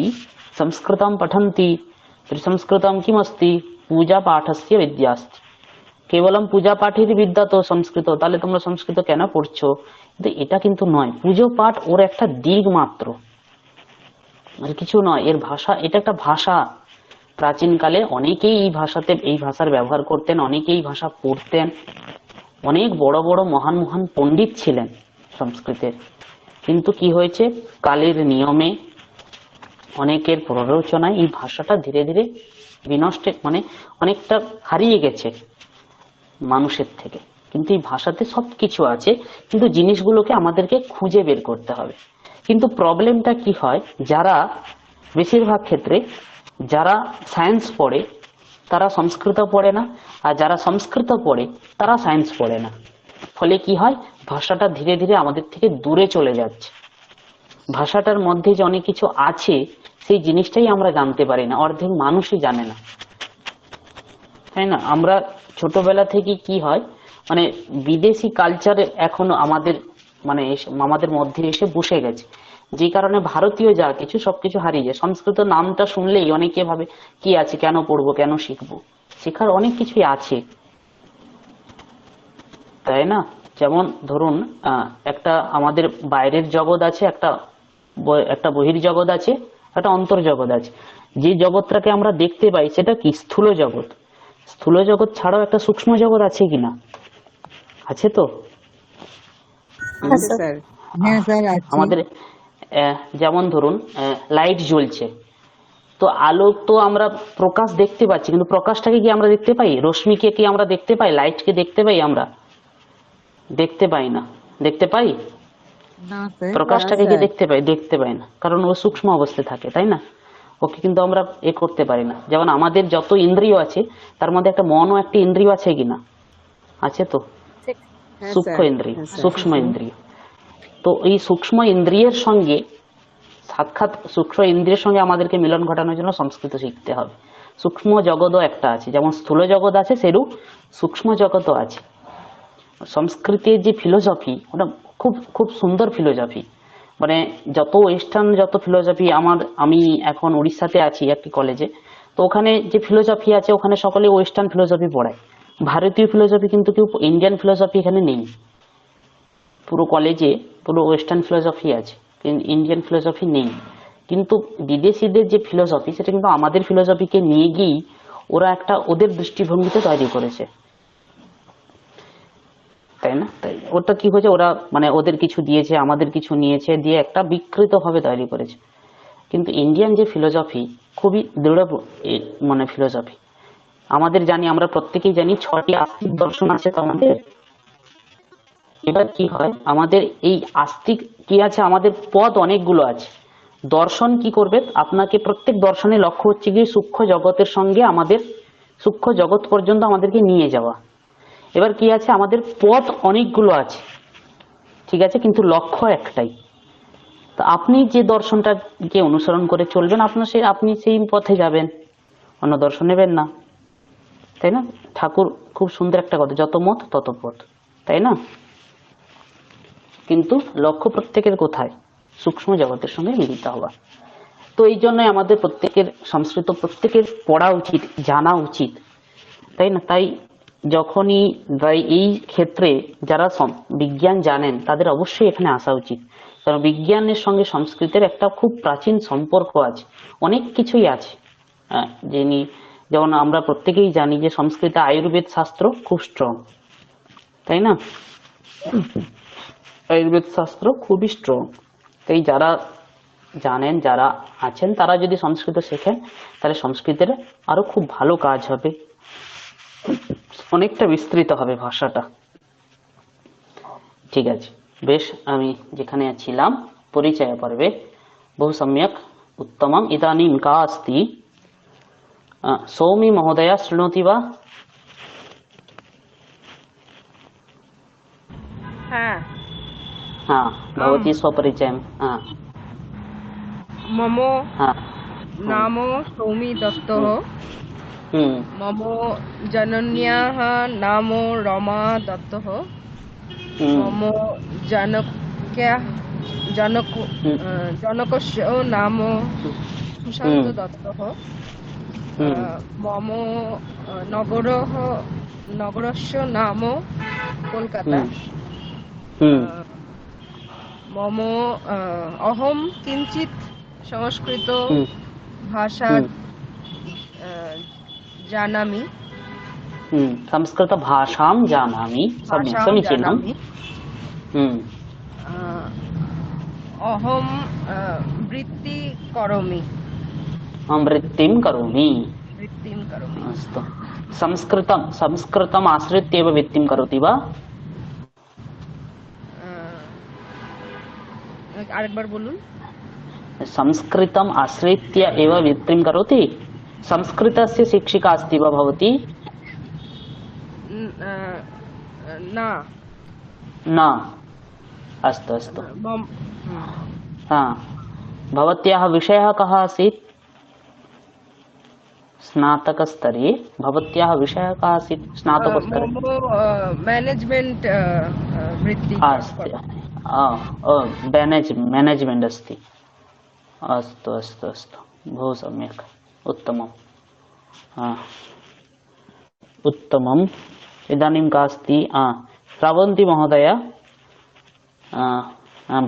संस्कृतं पठन्ति, तर्हि संस्कृतं किमस्ति, पूजापाठस्य विद्या अस्ति। কেবলম পূজা পাঠেরই বিদ্যা তো সংস্কৃত, তাহলে তোমরা সংস্কৃত কেন পড়ছো? কিন্তু এটা কিন্তু নয়, পুজো পাঠ ওর একটা দিক মাত্র, আর কিছু নয়। এর ভাষা, এটা একটা ভাষা। প্রাচীনকালে অনেকেই এই ভাষাতে, এই ভাষার ব্যবহার করতেন, অনেকেই এই ভাষা পড়তেন, অনেক বড় বড় মহান মহান পণ্ডিত ছিলেন সংস্কৃতের। কিন্তু কি হয়েছে, কালের নিয়মে, অনেকের প্ররোচনায় এই ভাষাটা ধীরে ধীরে বিনষ্টে, মানে অনেকটা হারিয়ে গেছে মানুষের থেকে। কিন্তু এই ভাষাতে সবকিছু আছে, কিন্তু জিনিসগুলোকে আমাদেরকে খুঁজে বের করতে হবে। কিন্তু প্রবলেমটা কি হয়, যারা বেশিরভাগ ক্ষেত্রে যারা সায়েন্স পড়ে তারা সংস্কৃত পড়ে না, আর যারা সংস্কৃত পড়ে তারা সায়েন্স পড়ে না। ফলে কি হয়, ভাষাটা ধীরে ধীরে আমাদের থেকে দূরে চলে যাচ্ছে। ভাষাটার মধ্যে যে অনেক কিছু আছে সেই জিনিসটাই আমরা জানতে পারি না, অর্ধেক মানুষই জানে না, তাই না? আমরা ছোটবেলা থেকে কি হয়, মানে বিদেশি কালচার এখনো আমাদের মানে আমাদের মধ্যে এসে বসে গেছে, যে কারণে ভারতীয় যা কিছু সবকিছু হারিয়ে যায়। সংস্কৃত নামটা শুনলেই অনেকে ভাবে কি আছে, কেন পড়বো, কেন শিখবো? শেখার অনেক কিছুই আছে, তাই না? যেমন ধরুন একটা আমাদের বাইরের জগৎ আছে, একটা বহির জগৎ আছে, একটা অন্তর্জগৎ আছে। যে জগৎটাকে আমরা দেখতে পাই সেটা কি, স্থূল জগৎ। স্থূল জগৎ ছাড়াও একটা সূক্ষ্ম জগৎ আছে কিনা? আছে তো? স্যার হ্যাঁ স্যার আছে। আমাদের যেমন ধরুন লাইট জ্বলছে, তো আলো তো আমরা প্রকাশ দেখতে পাচ্ছি, কিন্তু প্রকাশটাকে কি আমরা দেখতে পাই? রশ্মিকে কি আমরা দেখতে পাই? লাইটকে দেখতে পাই? আমরা দেখতে পাই না। দেখতে পাই? না স্যার, প্রকাশটাকে কি দেখতে পাই? দেখতে পাই না, কারণ ও সূক্ষ্ম অবস্থায় থাকে, তাই না? ওকে কিন্তু আমরা করতে পারি না। যেমন আমাদের যত ইন্দ্রিয় আছে তার মধ্যে একটা মনও একটা ইন্দ্রিয় আছে কিনা? আছে তো? ঠিক। হ্যাঁ সূক্ষ্ম স্যার, ইন্দ্রিয়, হ্যাঁ স্যার। সূক্ষ্ম ইন্দ্রিয়। তো এই সূক্ষ্ম ইন্দ্রিয়ের সঙ্গে সাক্ষাৎ, সূক্ষ্ম ইন্দ্রিয়ের সঙ্গে আমাদেরকে মিলন ঘটানোর জন্য সংস্কৃত শিখতে হবে। সূক্ষ্ম জগৎও একটা আছে, যেমন স্থূল জগৎ আছে সেরূপ সূক্ষ্ম জগৎও আছে। সংস্কৃতের যে ফিলোসফি, ওটা খুব খুব সুন্দর ফিলোসফি। মানে যত ওয়েস্টার্ন যত ফিলোসফি, আমি এখন উড়িষ্যাতে আছি একটি কলেজে, তো ওখানে যে ফিলোসফি আছে ওখানে সকলে ওয়েস্টার্ন ফিলোসফি পড়ায়। ভারতীয় ফিলোসফি কিন্তু কেউ, ইন্ডিয়ান ফিলোসফি এখানে নেই। পুরো কলেজে পুরো ওয়েস্টার্ন ফিলোসফি আছে, ইন্ডিয়ান ফিলোসফি নেই। কিন্তু বিদেশিদের যে ফিলোসফি সেটা কিন্তু আমাদের ফিলোসফিকে নিয়ে গিয়েই ওরা একটা ওদের দৃষ্টিভঙ্গিতে তৈরি করেছে, তাই না? তাই ওটা কি হয়েছে, ওরা মানে ওদের কিছু দিয়েছে, আমাদের কিছু নিয়েছে, দিয়ে একটা বিকৃত ভাবে তৈরি করেছে। কিন্তু ইন্ডিয়ান যে ফিলোসফি খুবই দৃঢ় মানে ফিলোসফি। আমাদের জানি, আমরা প্রত্যেকেই জানি 6টি আস্তিক দর্শন আছে তো আমাদের। এবার কি হয়, আমাদের এই আস্তিক কি আছে, আমাদের পদ অনেকগুলো আছে। দর্শন কি করবে, আপনাকে প্রত্যেক দর্শনের লক্ষ্য হচ্ছে গিয়ে সূক্ষ্ম জগতের সঙ্গে আমাদের সূক্ষ্ম জগৎ পর্যন্ত আমাদেরকে নিয়ে যাওয়া। এবার কি আছে, আমাদের পথ অনেকগুলো আছে, ঠিক আছে, কিন্তু লক্ষ্য একটাই। তো আপনি যে দর্শনটাকে অনুসরণ করে চলবেন, আপনি সেই পথে যাবেন, অন্য দর্শন নেবেন না, তাই না? ঠাকুর খুব সুন্দর একটা কথা, যত মত তত পথ, তাই না? কিন্তু লক্ষ্য প্রত্যেকের কোথায়? সূক্ষ্ম জগতের সঙ্গে মিলিত হওয়া। তো এই জন্যই আমাদের প্রত্যেকের সংস্কৃত প্রত্যেকের পড়া উচিত, জানা উচিত, তাই না? তাই যখনই এই ক্ষেত্রে যারা বিজ্ঞান জানেন তাদের অবশ্যই এখানে আসা উচিত, কারণ বিজ্ঞানের সঙ্গে সংস্কৃতের একটা খুব প্রাচীন সম্পর্ক আছে, অনেক কিছুই আছে। যেমন আমরা প্রত্যেকেই জানি যে সংস্কৃতে আয়ুর্বেদ শাস্ত্র খুব স্ট্রং, তাই না? আয়ুর্বেদ শাস্ত্র খুবই স্ট্রং। তাই যারা জানেন, যারা আছেন, তারা যদি সংস্কৃত শেখেন তাহলে সংস্কৃতের আরো খুব ভালো কাজ হবে, অনেকটা বিস্তৃত হবে ভাষাটা, ঠিক আছে? বেশ, আমি যেখানে ছিলাম পরিচয় পর্বে, বহু সম্যক उत्तमम्। इदानीं का अस्ति? सौमी महोदया शृणोति वा? হ্যাঁ। हा, भवती स्वपरिचयं। हा मम हा नाम सौमी दत्तः। हम्म मम जनन्याः नाम रमा दत्तः। मम जनकस्य नाम सुशान्त दत्तः। मम नगरस्य नाम कोलकाता। मम अहं किञ्चित् संस्कृत भाषा जानामि। संस्कृत भाषां जानामि। सम्यक्, समीचीनम्। अहं वृत्तिं करोमि। वृत्तिं करोमि। अस्तु। संस्कृतम् आश्रित्य एव वृत्तिं करोति वा? আরেকবার বলুন। संस्कृतम् आश्रित्य एव वृत्तिं करोति? संस्कृतस्य शिक्षिका अस्ति वा भवती? न। न। अस्तु अस्तु। हा, भवत्याः विषयः कः आसीत्? स्नातकस्तरे भवत्याः विषयः कः आसीत्? स्नातकोत्तरे मैनेजमेंट वृत्ति अस्ति। मैनेजमेंट अस्ति। अस्तु अस्तु अस्तु, बहु सम्यक्, उत्तमम्। उत्तमम्। इदानीं का अस्ति? श्रावन्ती महोदय,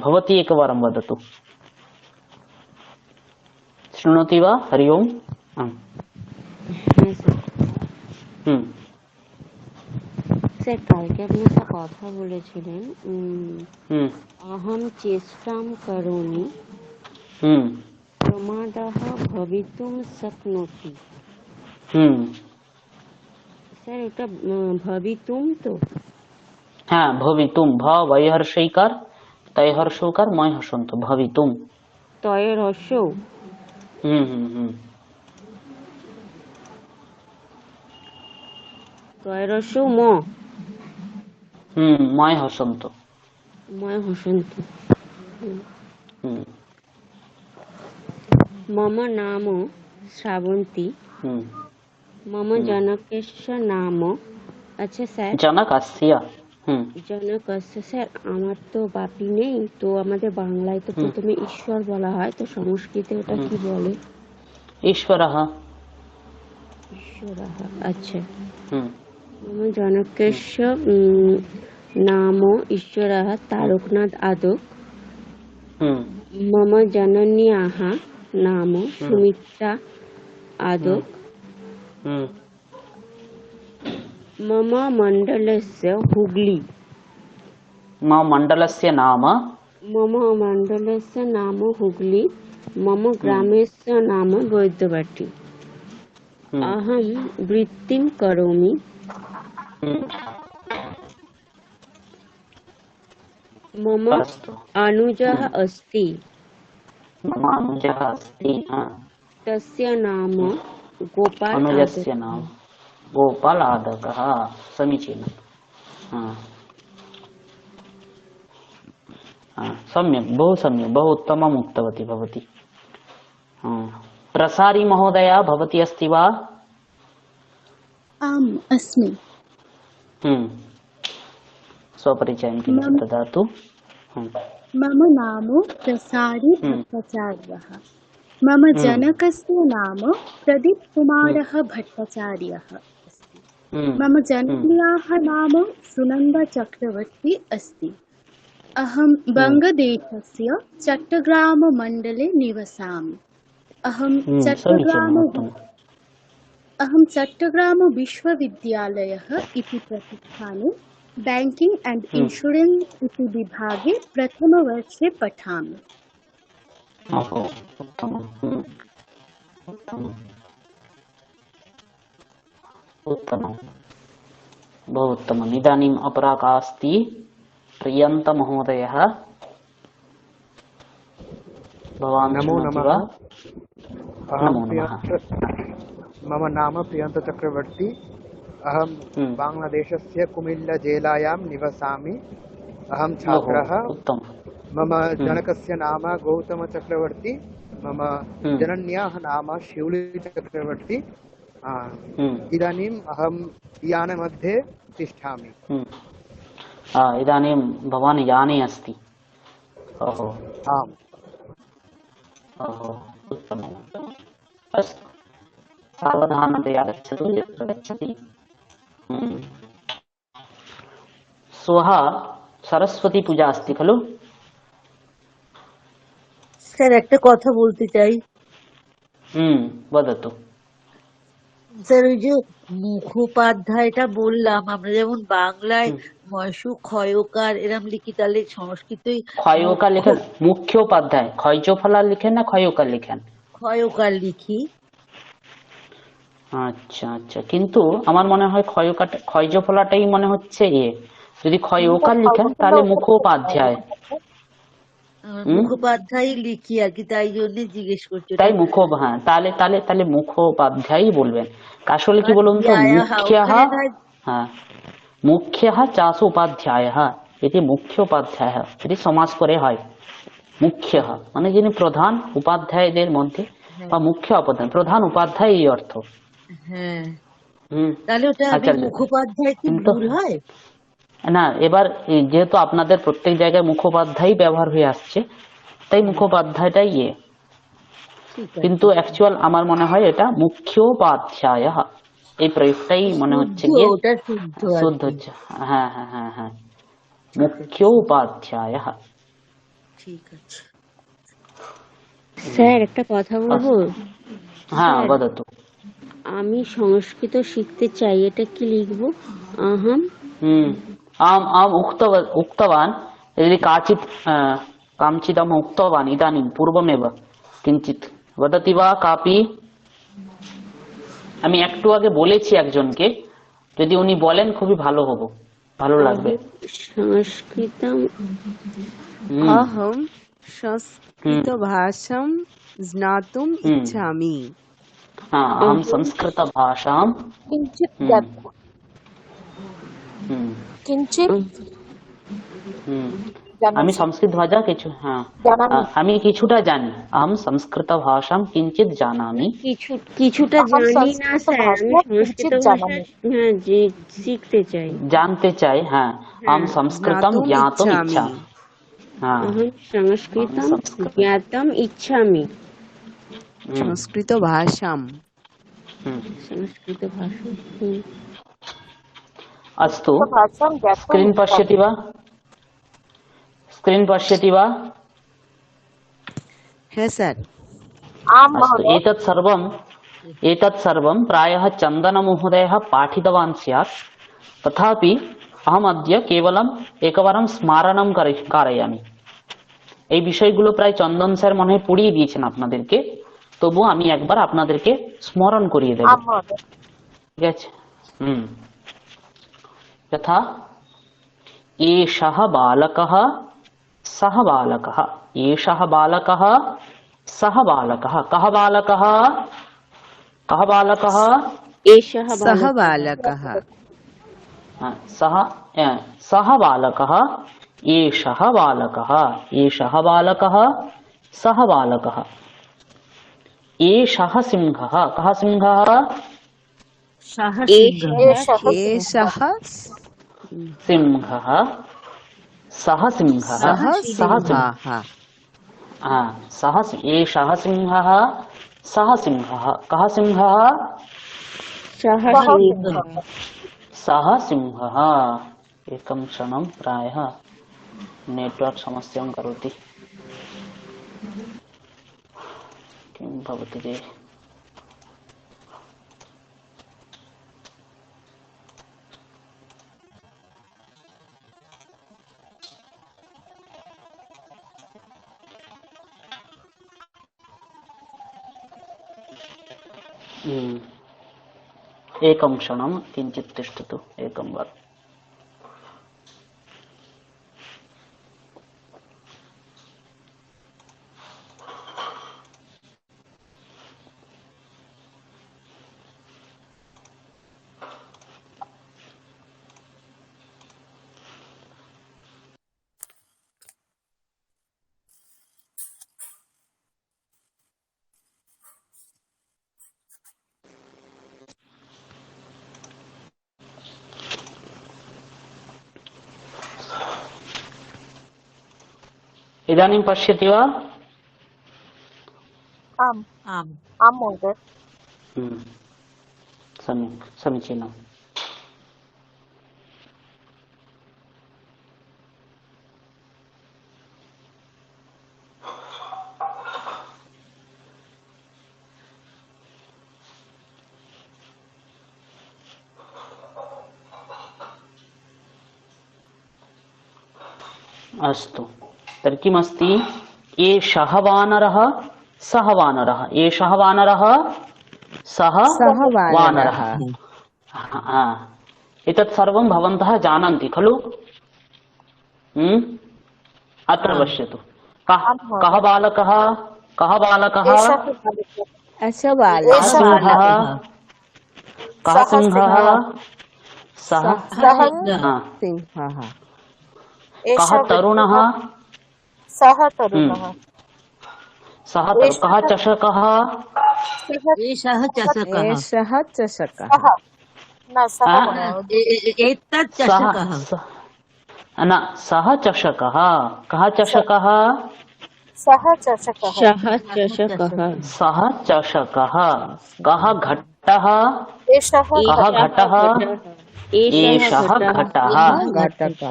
भवती एकवारं वदतु। शृणोति वा? हरि ओम्। স্যার, কালকে আপনি একটা কথা বলেছিলেন, अहं चेष्टां करोमि प्रमादः भवितुं शक्नोति। স্যার, এটা ভবিতুম তো? হ্যাঁ, ভবিতুম। ভ বৈহর্ষইকার, তয় হর্ষকার, ময় হসন্ত, ভবিতুম। তয়ের হর্ষ। তয়ের হর্ষ ম। ময় হসন্ত। ময় হসন্ত। मम नाम श्रावंती। मम जनकस्य नाम। আচ্ছা স্যার, জনকস্য। জনকস্য। স্যার, আমার তো বাপি নেই, তো আমাদের বাংলায় তো প্রথমে ঈশ্বর বলা হয়, তো সংস্কৃতে ওটা কি বলে? ঈশ্বরः। ঈশ্বরः। আচ্ছা। मम जनकस्य नाम ঈশ্বরः तारकनाथ आदक। मम जनन्याः नाम सुमित्रा आदक। मम मण्डलस्य हुगली। मम मण्डलस्य नाम। मम मण्डलस्य नाम हुगली। मम ग्रामस्य नाम वैद्यवाटी। अहं वृत्तिं करोमि। मम अनुजः अस्ति। मम अनुजः अस्ति। तस्य नाम गोपाल। अनुजस्य नाम गोपाल आदकः। समीचीनम्। सम्यक्, बहु सम्यक्, बहु उत्तमम् उक्तवती भवती। प्रसारी महोदया, भवती अस्ति वा? आम्, अस्मि। स्वपरिचयं किञ्चित् ददातु। मम नाम प्रसारी भट्टाचार्यः। मम जनकस्य नाम प्रदीप कुमारः भट्टाचार्यः अस्ति। मम जनन्याः नाम सुनन्दा चक्रवर्ती अस्ति। अहं वङ्गदेशस्य चट्टग्राममण्डले निवसामि। अहं चट्टग्राम विश्वविद्यालयः इति प्रतिष्ठाने बैंकिंग एंड इंश्योरेंस इति विभागे प्रथमवर्षे पठामि। उत्तमम्, बहु उत्तमम्। इदानीम् अपरा का अस्ति? प्रियन्तमहोदयः भवान् नमो शृणोति नमः। वा? अहं नमो नमः। मम नाम प्रियन्तचक्रवर्ती। अहं हम्म। बाङ्ग्लादेशस्य कुमिल्लजेलायां निवसामि। अहं ओहो, छात्रः। उत्तमं। मम जनकस्य नाम गौतमचक्रवर्ती। मम जनन्याः नाम शिवलीचक्रवर्ती। इदानीम् अहं यानमध्ये तिष्ठामि। इदानीं भवान् याने अस्ति। ओहो आम्। ओहो, उत्तमम्। अस्तु, सावधानतया गच्छतु यत्र गच्छति। श्वः सरस्वती पूजा अस्ति खलु? স্যার একটা কথা বলতে চাই। वदतु। স্যার ওই যে মুখোপাধ্যায়টা বললাম, আমরা যেমন বাংলায় ময়সু ক্ষয়কার এরম লিখি, তাহলে সংস্কৃতই ক্ষয়কার লিখেন, মুখ্যোপাধ্যায় ক্ষয়চোফলা লিখেন না ক্ষয়কার লিখেন? ক্ষয়কার লিখি। আচ্ছা আচ্ছা, কিন্তু আমার মনে হয় ক্ষয়চোফলাটাই মনে হচ্ছে যদি ক্ষয়কার লিখেন তাহলে মুখোপাধ্যায়। মুখোপাধ্যায় লিখি আর কি, তাই জন্য জিজ্ঞেস করছি। তাই হ্যাঁ, তাহলে তাহলে তাহলে মুখোপাধ্যায় বলবেন। আসলে কি বলুন তো, মুখ্যः হ্যাঁ, মুখ্যः চাষু উপাধ্যায়ः এটি মুখ্যোপাধ্যায়ः, এটি সমাস করে হয়। মুখ্যः মানে যিনি প্রধান, উপাধ্যায়দের মধ্যে বা মুখ্য উপাধ্যায়, প্রধান উপাধ্যায় এই অর্থ। হ্যাঁ, তাহলে ওটা আচ্ছা, মুখোপাধ্যায় কি ভুল হয় না? এবার যেহেতু আপনাদের প্রত্যেক জায়গায় মুখোপাধ্যায় ব্যবহার হয়ে আসছে, তাই মুখোপাধ্যায়টাই কিন্তু অ্যাকচুয়াল আমার মনে হয় এটা মুখ্যোপাধ্যায়, এই প্রয়োগটাই মনে হচ্ছে গিয়ে শুদ্ধ হচ্ছে। হ্যাঁ হ্যাঁ হ্যাঁ হ্যাঁ, মুখ্যোপাধ্যায়। ঠিক আছে স্যার একটা কথা বলবো? হ্যাঁ, বদতু। আমি সংস্কৃত শিখতে চাই, এটা কি লিখবো? আহম आम् आम् उक्तवान्। यदि काञ्चिदहम् उक्तवान् इदानीं पूर्वमेव किञ्चित् वदति वा कापि? আমি একটু আগে বলেছি একজনকে, যদি উনি বলেন খুবই ভালো লাগবে। সংস্কৃতম अहं संस्कृतभाषां ज्ञातुम् इच्छामि। अहं संस्कृतभाषां किञ्चित् किञ्चित् আমি সংস্কৃত ভাষা আমি কিছুটা জানি। আহম সংস্কৃত ভাষাম কিঞ্চিৎ জানামি। কিছুটা জানি না স্যার, আমি সংস্কৃত ভাষা শিখতে চাই, জানতে চাই। হ্যাঁ, আহম সংস্কৃতম জ্ঞাতুম ইচ্ছামি। अहं संस्कृतं ज्ञातुम् इच्छामि। संस्कृतभाषां अस्तु, स्क्रीन् पश्यति वा? स्क्रीन् पश्यति वा? है सर। अस्तु, एतत् सर्वं प्रायः चन्दनमहोदयः पाठितवान् स्यात्, तथापि अहम् अद्य केवलम् एकवारं स्मारणं कारयामि। এই বিষয়গুলো প্রায় চন্দন স্যার মনে হয় পড়িয়ে দিয়েছেন আপনাদেরকে, তবু আমি একবার আপনাদেরকে স্মরণ করিয়ে দেব। ঠিক আছে? यथा एषः बालकः सः बालकः, एषः बालकः सः बालकः। कः बालकः? कः बालकः? सः बालकः। सः बालकः, एषः बालकः, एषः बालकः, सः बालकः। एषः सिंहः। कः सिंहः? एषः सिंहः, सः सिंहः, सः सिंहः। एषः सिंहः, सः सिंहः। कः सिंहः? सः सिंहः। एकं क्षणं, प्रायः नेट्वर्क् समस्यां करोति। किं भवति रे? एकं क्षणं, किञ्चित् तिष्ठतु एकं वारम्। इदानीं पश्यति वा? आम् आम् आम् महोदय। सम्यक्, समीचीनम्। अस्तु, तर्हि किमस्ति? एषः वानरः सः वानरः, एषः वानरः सः सः वानरः। वानरः। एतत् सर्वं भवन्तः जानन्ति खलु? अत्र पश्यतु, कः बालकः? कः बालकः? एषः बालकः। कः सिंहः? कः सिंहः? सः सिंहः। कः तरुणः? सः तरुणः। कः चषकः? एषः चषकः एषः चषकः। न सः महोदय। एतत् चषकः न, सः चषकः। कः चषकः? सः चषकः। सः चषकः। सः चषकः। कः घटः? एषः कः घटः? एषः घटः। घटकः।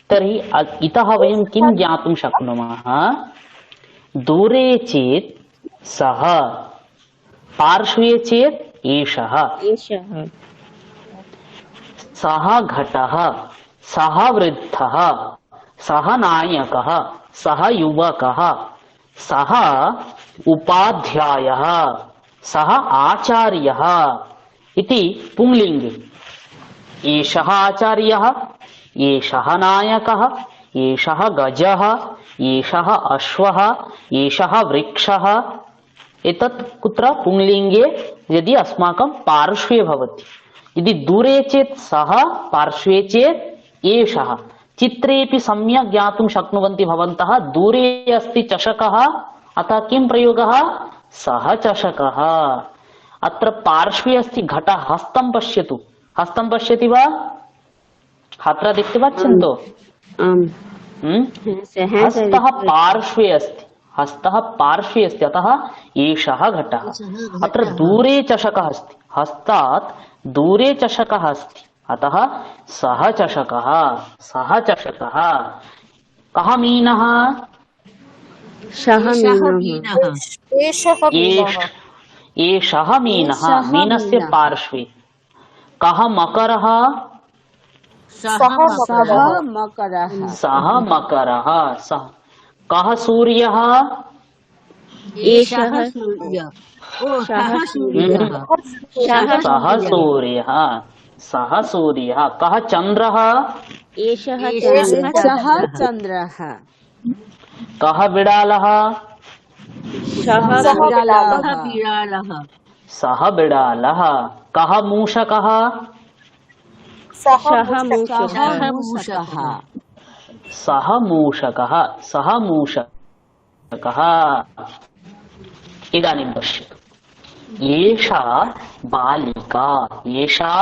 तर्हि इतः वयं किं ज्ञातुं शक्नुमः? दूरे चेत् सः, पार्श्वे चेत् एषः। एषः सः घटः, सः वृद्धः, सः नायकः, सः युवकः, सः उपाध्यायः, सः आचार्यः इति पुंलिङ्गे। एषः आचार्यः, एषः नायकः, एषः गजः, एषः अश्वः, एषः वृक्षः। एतत् कुत्र? पुंलिङ्गे यदि अस्माकं पार्श्वे भवति। यदि दूरे चेत् सः, पार्श्वे चेत् एषः। चित्रेपि सम्यक् ज्ञातुं शक्नुवन्ति भवन्तः। दूरे अस्ति चषकः, अतः किं प्रयोगः? सः चषकः। अत्र पार्श्वे अस्ति घटः। हस्तं पश्यतु, हस्तं पश्यति वा? अत्र देखते पाच्छन्तो? हस्तः पार्श्वे अस्ति, हस्तः पार्श्वे अस्ति, अतः एषः घटः। अत्र दूरे चषकः अस्ति, हस्तात् दूरे चषकः अस्ति, अतः सः चषकः। सः चषकः। कः मीनः? सः मीनः। मीनः एषः मीनः। एषः मीनः। मीनस्य पार्श्वे। कः मकरः? सः मकरः। सः मकरः। सः। कः सूर्यः? एषः सूर्यः। सः सूर्यः। सः सूर्यः। सः सूर्यः। कः चन्द्रः? एषः एषः चन्द्रः। कः बिडालः? सः सः बिडालः। सः बिडालः। कः मूषकः? सः सः मूषकः। सः मूषकः। सः मूषकः। इदानीं पश्यतु, एषा बालिका, एषा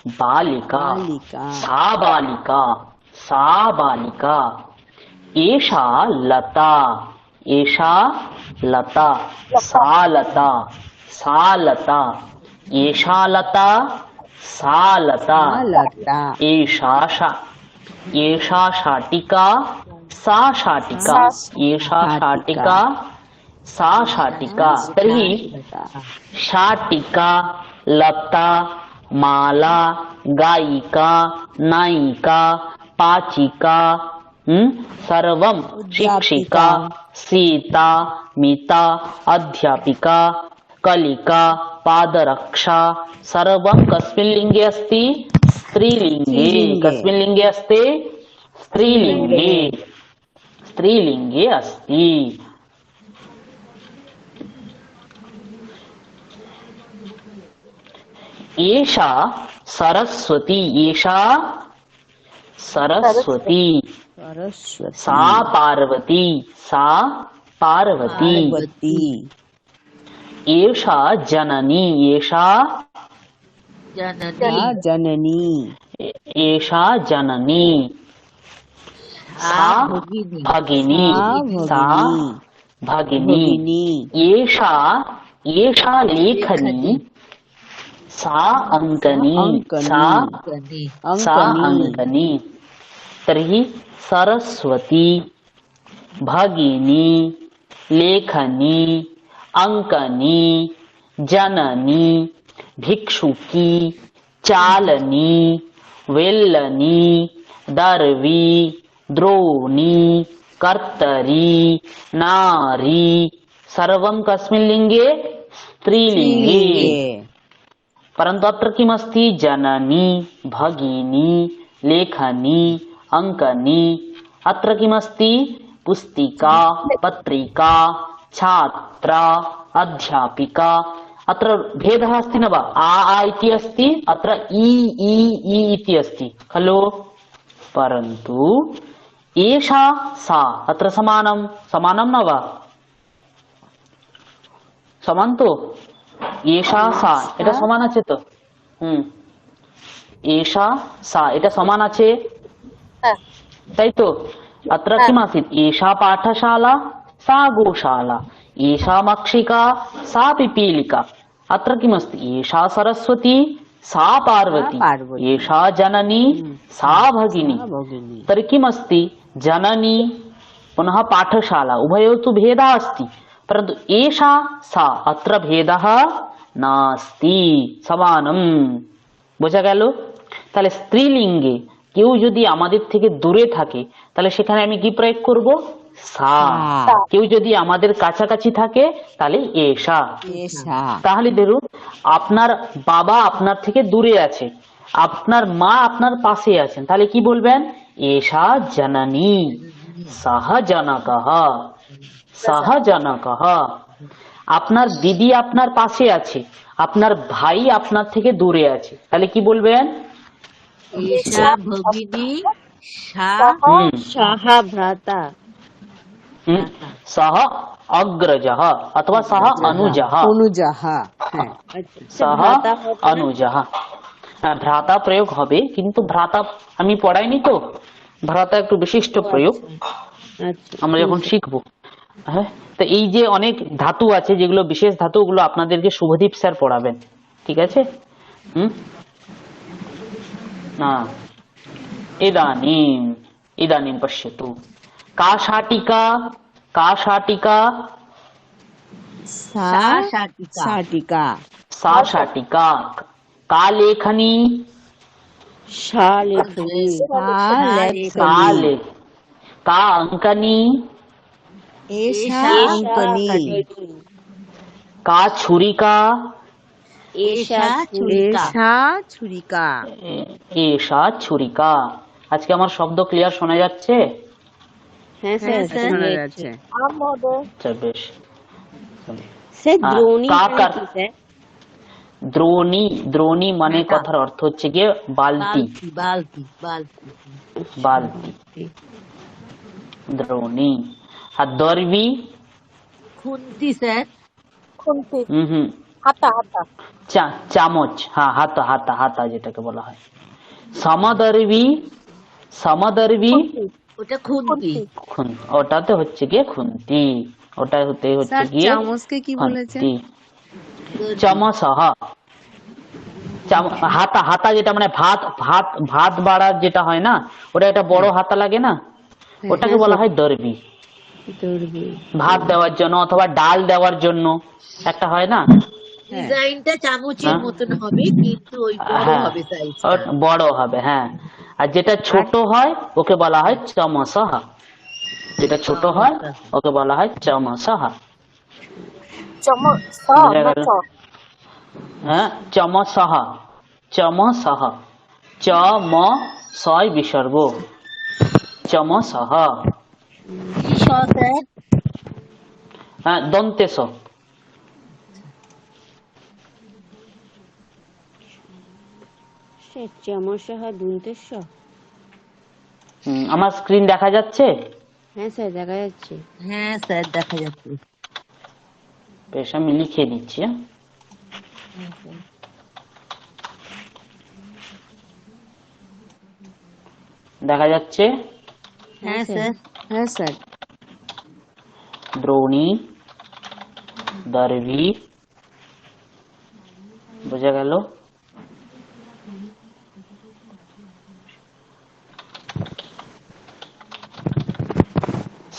बालिका, सा बालिका, सा बालिका। एषा लता, एषा लता, सा लता, सा लता। एषा लता, सा लता। एषा शाटिका, सा शाटिका। एषा शाटिका, सा शाटिका। तर्हि शाटिका, लता, माला, गायिका, नायिका, पाचिका, सर्वं शिक्षिका, सीता, मिता, अध्यापिका, कलिका, पादरक्षा, सर्वं कस्मिन् लिङ्गे अस्ति? स्त्रीलिङ्गे। कस्मिन् लिङ्गे अस्ति? स्त्रीलिङ्गे। स्त्रीलिङ्गे अस्ति। एषा सरस्वती, एषा सरस्वती। सा पार्वती, सा पार्वती। एषा जननी, एषा जननी। एषा जननी। सा भगिनी भगिनी सा भगिनी एषा एषा लेखनी सा अंकनी सा कनी सा अंकनी तर्हि सरस्वती भगिनी लेखनी अंकनी जननी भिक्षुकी चालनी वेल्लनी दर्वी द्रोणी कर्तरी नारी सर्वं कस्मिन् लिङ्गे स्त्रीलिङ्गे परन्तु अत्र किमस्ति जननी भगिनी लेखनी अंकनी अत्र किमस्ति पुस्तिका पत्रिका छात्रा अध्यापिका अत्र भेदः अस्ति न वा आ इति अस्ति अत्र इ इति अस्ति खलु परन्तु एषा सा अत्र समानं समानं न वा समान तो एषा सा এটা সমান আছে তো एषा सा এটা সমান আছে তাই তো अत्र किम् आसीत् एषा पाठशाला सा गोशाला एषा मक्षिका सा पिपीलिका अत्र किमस्ति एषा सरस्वती सा पार्वती एषा जननी सा भगिनी तर्हि किमस्ति जननी पुनः पाठशाला उभयोः तु भेदः अस्ति परन्तु एषा सा अत्र भेदः नास्ति समानम বোঝা গেল তাহলে স্ত্রীলিঙ্গে কেউ যদি আমাদের থেকে দূরে থাকে তাহলে সেখানে আমি কি প্রয়োগ করব সা কেউ যদি আমাদের কাছাকাছি থাকে তাহলে এষা তাহলে ধরুন আপনার বাবা আপনার থেকে দূরে আছে আপনার মা আপনার পাশে আছেন তাহলে কি বলবেন এষা জননী সহ জনকঃ সহ জনকঃ আপনার দিদি আপনার পাশে আছে আপনার ভাই আপনার থেকে দূরে আছে তাহলে কি বলবেন एषा भगिनी सह भ्राता सह अग्रजः अथवा सह अनुजः सह अनुजः ভ্রাতা প্রয়োগ হবে কিন্তু ভ্রাতা আমি পড়াইনি তো ভ্রাতা একটু বিশিষ্ট প্রয়োগ আমরা যখন শিখবো হ্যাঁ তো এই যে অনেক ধাতু আছে যেগুলো বিশেষ ধাতু ওগুলো আপনাদেরকে শুভদীপ স্যার পড়াবেন ঠিক আছে না ইদানীম ইদানীম পশ্যতু का शाटिका सा शाटिका का लेखनी का अंकनी का छुरिका एषा छुरिका আজকে আমার শব্দ ক্লিয়ার শোনা যাচ্ছে হ্যাঁ স্যার শোনা যাচ্ছে আচ্ছা বেশ স্যার দ্রোণী দ্রোণী দ্রোণী মানে কথার অর্থ হচ্ছে গিয়ে বালতি বালতি দ্রোণী আর দর্বি খুন্তি স্যার খুন্তি হাতা হাতা চামচ হ্যাঁ হাতা হাতা হাতা যেটাকে বলা হয় সমদর্বি সমদর্বি ওটা খুন্তি ওটাতে হচ্ছে গিয়ে খুন্তি ওটা হতে হচ্ছে গিয়ে চামচকে কি বলেছেন চামচহ হাতা হাতা যেটা মানে ভাত ভাত ভাত বাড়ার যেটা হয় না ওটা একটা বড় হাতা লাগে না ওটাকে বলা হয় দর্বি ভাত দেওয়ার জন্য অথবা ডাল দেওয়ার জন্য একটা হয় না ডিজাইনটা চামচের মতন হবে কিন্তু ওই বড় হবে সাইজটা বড় হবে হ্যাঁ আর যেটা ছোট হয় ওকে বলা হয় চামচহ যেটা ছোট হয় ওকে বলা হয় চামচহ হ্যাঁ চামচহ চামচহ চম সয় বিসর্গ চামচহ হ্যাঁ দন্তেস চমসহ দন্তেস আমার স্ক্রিন দেখা যাচ্ছে হ্যাঁ স্যার দেখা যাচ্ছে হ্যাঁ স্যার দেখা যাচ্ছে বেশ আমি লিখে দিচ্ছি দেখা যাচ্ছে হ্যাঁ স্যার। হ্যাঁ স্যার। দ্রোণী, দর্ভি, বোঝা গেল?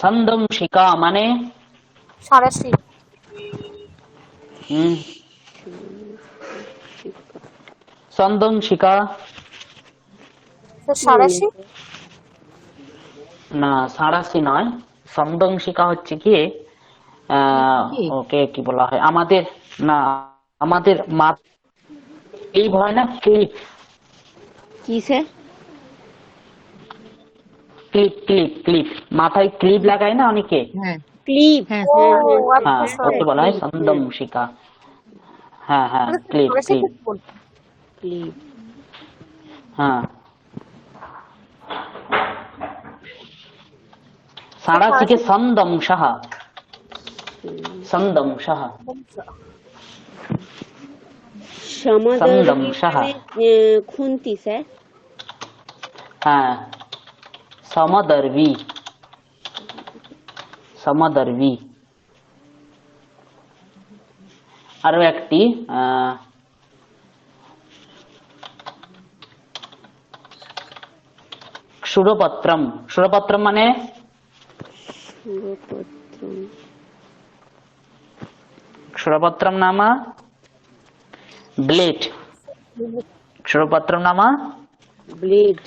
সন্দংশিকা মানে সাঁড়াশি। সন্দংশিকা স্যার সাঁড়াশি। না, সাঁড়াশি নয়। সন্দংশিকা হচ্ছে কি ওকে কি বলা হয়, আমাদের না, আমাদের ক্লিপ হয় না, ক্লিপ, কি স্যার? ক্লিপ ক্লিপ ক্লিপ, মাথায় ক্লিপ লাগায় না অনেকে, হ্যাঁ ক্লিপ। হ্যাঁ ও হ্যাঁ হ্যাঁ আচ্ছা হ্যাঁ, স্যার। ওকে বলা হয় সন্দংশিকা। হ্যাঁ হ্যাঁ, ক্লিপ সাঁড়াশি ক্লিপ, ঠিক বলছেন। ক্লিপ। হ্যাঁ। সাঁড়াশিকে সন্দংশः, সন্দংশः, সমাদর্ভী সন্দংশः। মানে খুন্তি স্যার। হ্যাঁ, সমদর্ভী, সমদর্ভী। আরো একটি ক্ষুরপত্রম, ক্ষুরপত্রম মানে সুরপত্রম। क्षुरपत्रम नाम ब्लेड, क्षुरपत्रम नाम ব্লেড।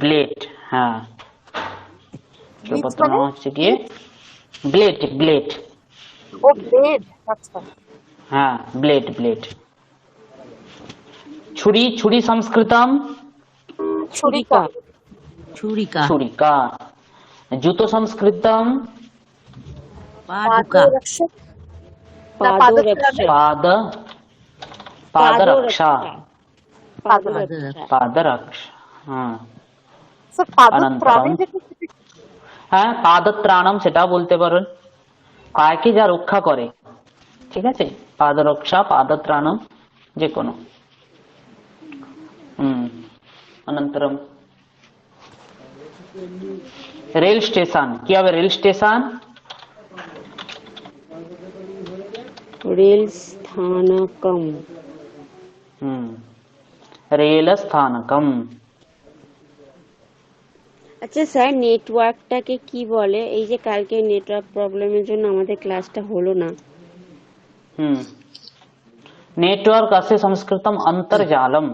ब्लेड। हाँ, क्षुरपत्रम नाम হচ্ছে কি ब्लेड, ब्लेड। ও ব্লেড। আচ্ছা। हाँ, ब्लेड ब्लेड। छुरी, छुरी संस्कृतम ছুরিকা। ছুরিকা। छुरिका। जूतो संस्कृतम পাদুকা। পাদরক্ষা। না, পাদরক্ষা। पाद, पादरक्षा, পাদরক্ষা। पादरक्षा। हाँ, স্যার পাদত্রাণে অনন্তরম। যেটা হ্যাঁ, পাদত্রাণম সেটাও বলতে পারেন, পায়কে যা রক্ষা করে, ঠিক আছে, পাদরক্ষা, পাদত্রাণম, যে কোনো। অনন্তরম রেল স্টেশন, কি হবে রেল স্টেশন? রেল স্থানকম। রেল স্থানকম। আচ্ছা স্যার, নেটওয়ার্কটাকে কি বলে? এই যে কালকে নেটওয়ার্ক প্রবলেমের জন্য আমাদের ক্লাসটা হলো না। নেটওয়ার্ক আছে সংস্কৃতম অন্তর্জালম।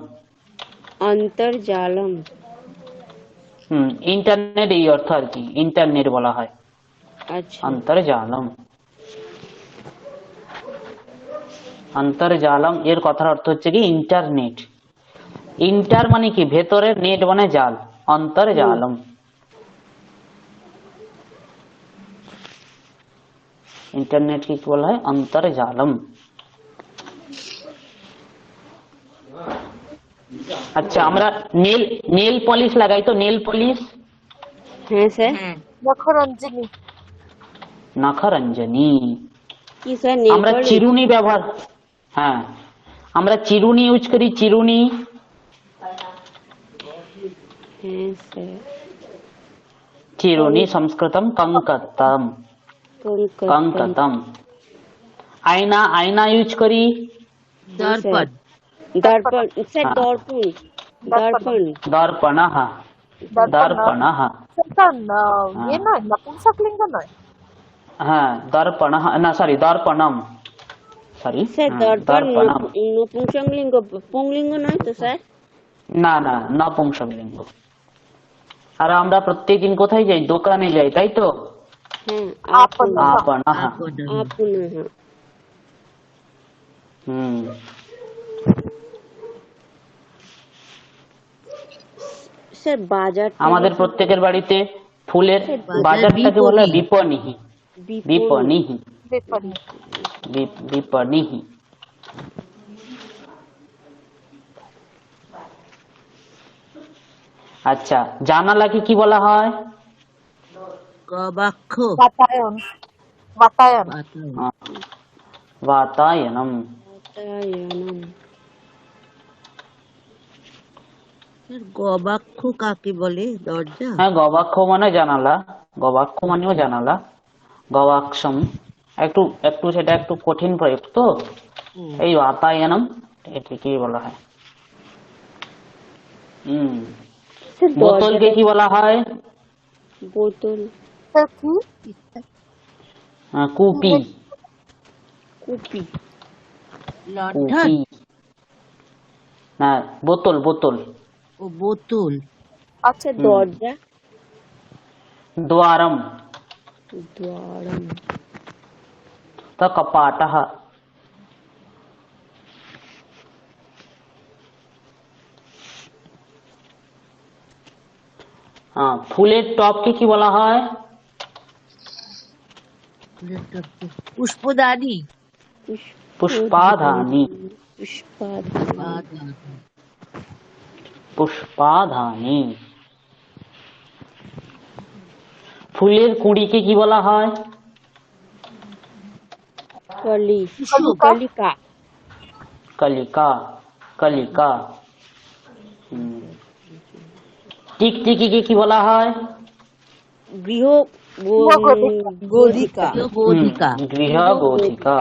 অন্তর্জালম। ইন্টারনেট, এই অর্থ আর কি, ইন্টারনেট বলা হয় আচ্ছা। অন্তর্জালম। অন্তর্জালম এর কথার অর্থ হচ্ছে কি ইন্টারনেট। ইন্টার মানে কি ভেতরে, নেট মানে জাল, অন্তর্জালম। इंटरनेट की बोला है अंतरजालम। अच्छा, আমরা নেল পলিশ লাগাই তো, নেল পলিশ। হ্যাঁ স্যার। নখরঞ্জনী। নখরঞ্জনী। কি স্যার? নেল আমরা পলিশ। চিরুনি ব্যবহার, হ্যাঁ, আমরা চিরুনি ইউজ করি, চিরুনি। হ্যাঁ স্যার। চিরুনি সংস্কৃতম কঙ্কতম, কঙ্কতম। আয়না, আয়না ইউজ করি দর্পণ। দর্পণ স্যার। হ্যাঁ। দর্পণ, দর্পণ। দর্পণঃ, দর্পণঃ। সেটা ইয়ে নয়, নপুংসকলিঙ্গ নয়। হ্যাঁ, দর্পণঃ, না সরি, দর্পণম, সরি, স্যার দর্পণ দর্পণম। নপুংসকলিঙ্গ, পুংলিঙ্গ নয় তো স্যার? না না, নপুংসকলিঙ্গ। আর আমরা প্রত্যেকদিন কোথায় যাই? দোকানে যাই, তাই তো? হ্যাঁ, আপনঃ। আপনঃ। আপনঃ। স্যার বাজার, আমাদের প্রত্যেকের বাড়িতে ফুলের বাজারটাকে বলা হয় বিপণী, বিপণী, বিপণী। বিপণী। আচ্ছা, জানালাকে কি বলা হয়? গবাক্ষ। বাতায়ন। বাতায়ন। বাতায়নম। বাতায়নম। স্যার গবাক্ষ কাকে বলে? দরজা? হ্যাঁ, গবাক্ষ মানে জানালা, গবাক্ষ মানেও জানালা, গবাক্ষম। একটু একটু সেটা একটু কঠিন প্রয়োগ তো, হুম। এই বাতায়নম এটিকেই বলা হয়। স্যার বোতলকে দরজাটা কি বলা হয়? বোতল, স্যার কি? কুপি। কুপি, লণ্ঠন? কুপি না, বোতল বোতল। ও বোতল। আচ্ছা দরজা, দ্বারম দ্বারম, তা কপাটः। ফুলের টবকে কি বলা হয়? পুষ্পদানি। পুষ্পাধানি। পুষ্পাধানী, পুষ্পাধানি। ফুলের কুঁড়িকে কি বলা হয়? কলি, কুসুম। কলিকা, কলিকা। কলিকা। টিকটিকিকে কি বলা হয়? গৃহ গদিকা। গোধিকা। গৃহগোধিকা।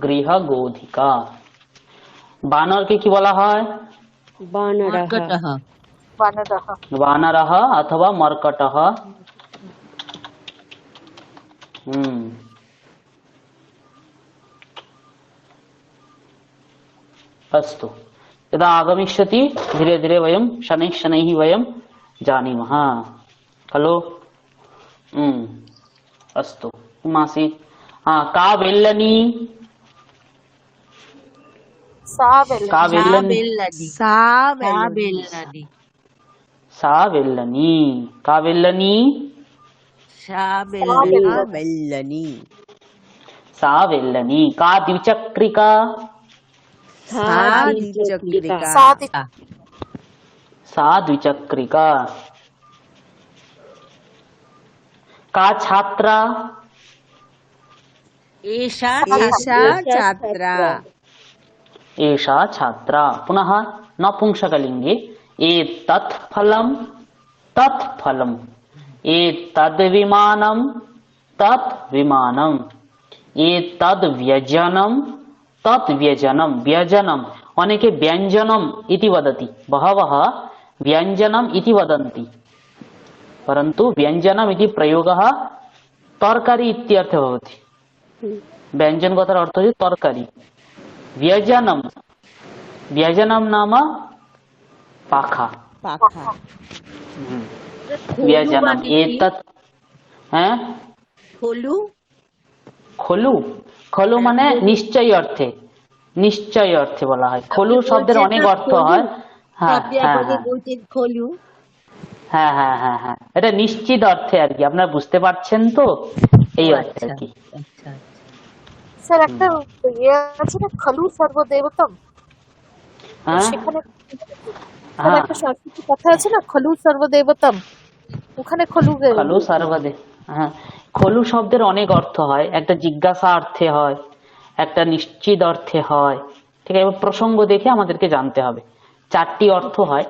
গৃহগোধিকা। বানরকে কি বলা হয়? বানরः, মর্কটঃ। বানরः। বানরः অথবা মর্কটः। अस्तु, यदा आगमिष्यति धीरे धीरे वयं शनैः शनैः वयं जानीमः खलु। अस्तु, किमासि? का वेल्लनी? सा बेल्लनी। का वेल्लनी? সাবেল্লানি। सावेल्लनी। कावेल्लनी। সাবেল্লানি। सावेल्लनी। का द्विचक्रिका? द्विचक्रिका, सा द्विचक्रिका। का छात्रा? एषा छात्रा, एषा छात्रा। पुनः नपुंसकलिंगे एतत् फलम्, तत् फलम्, एतद् विमानम्, तत् विमानम्, एतद् व्यजनम्, तत् व्यजनम्। व्यजनम् अनेके व्यञ्जनम् इति वदति, बहवः व्यञ्जनम् इति वदन्ति, परन्तु व्यञ्जनम् इति प्रयोगः तरकारी इत्यर्थे भवति। व्यञ्जन কথার অর্থ হচ্ছে তরকারি। व्यजनम्, व्यजनम् नाम पाखा। व्यजनम् एतत् হ্যাঁ খলু। খলু। খলু মানে নিশ্চয় অর্থে, নিশ্চয় অর্থে বলা হয়। খলু শব্দের অনেক অর্থ হয়। হ্যাঁ হ্যাঁ খলু। হ্যাঁ হ্যাঁ হ্যাঁ হ্যাঁ, এটা নিশ্চিত অর্থে আর কি, আপনারা বুঝতে পারছেন তো, এই অর্থে আর কি। স্যার একটা ইয়ে আছে না, খলু সর্বদেবতম, হ্যাঁ সেখানে হ্যাঁ, একটা সংস্কৃত কথা আছে না, খলু সর্বদেবতম, ওখানে খলু খলু সর্বদে। হ্যাঁ, খলু শব্দের অনেক অর্থ হয়, একটা জিজ্ঞাসা অর্থে হয়, একটা নিশ্চিত অর্থে হয়, ঠিক আছে। এবার প্রসঙ্গ দেখে আমাদেরকে জানতে হবে, 4টি অর্থ হয়।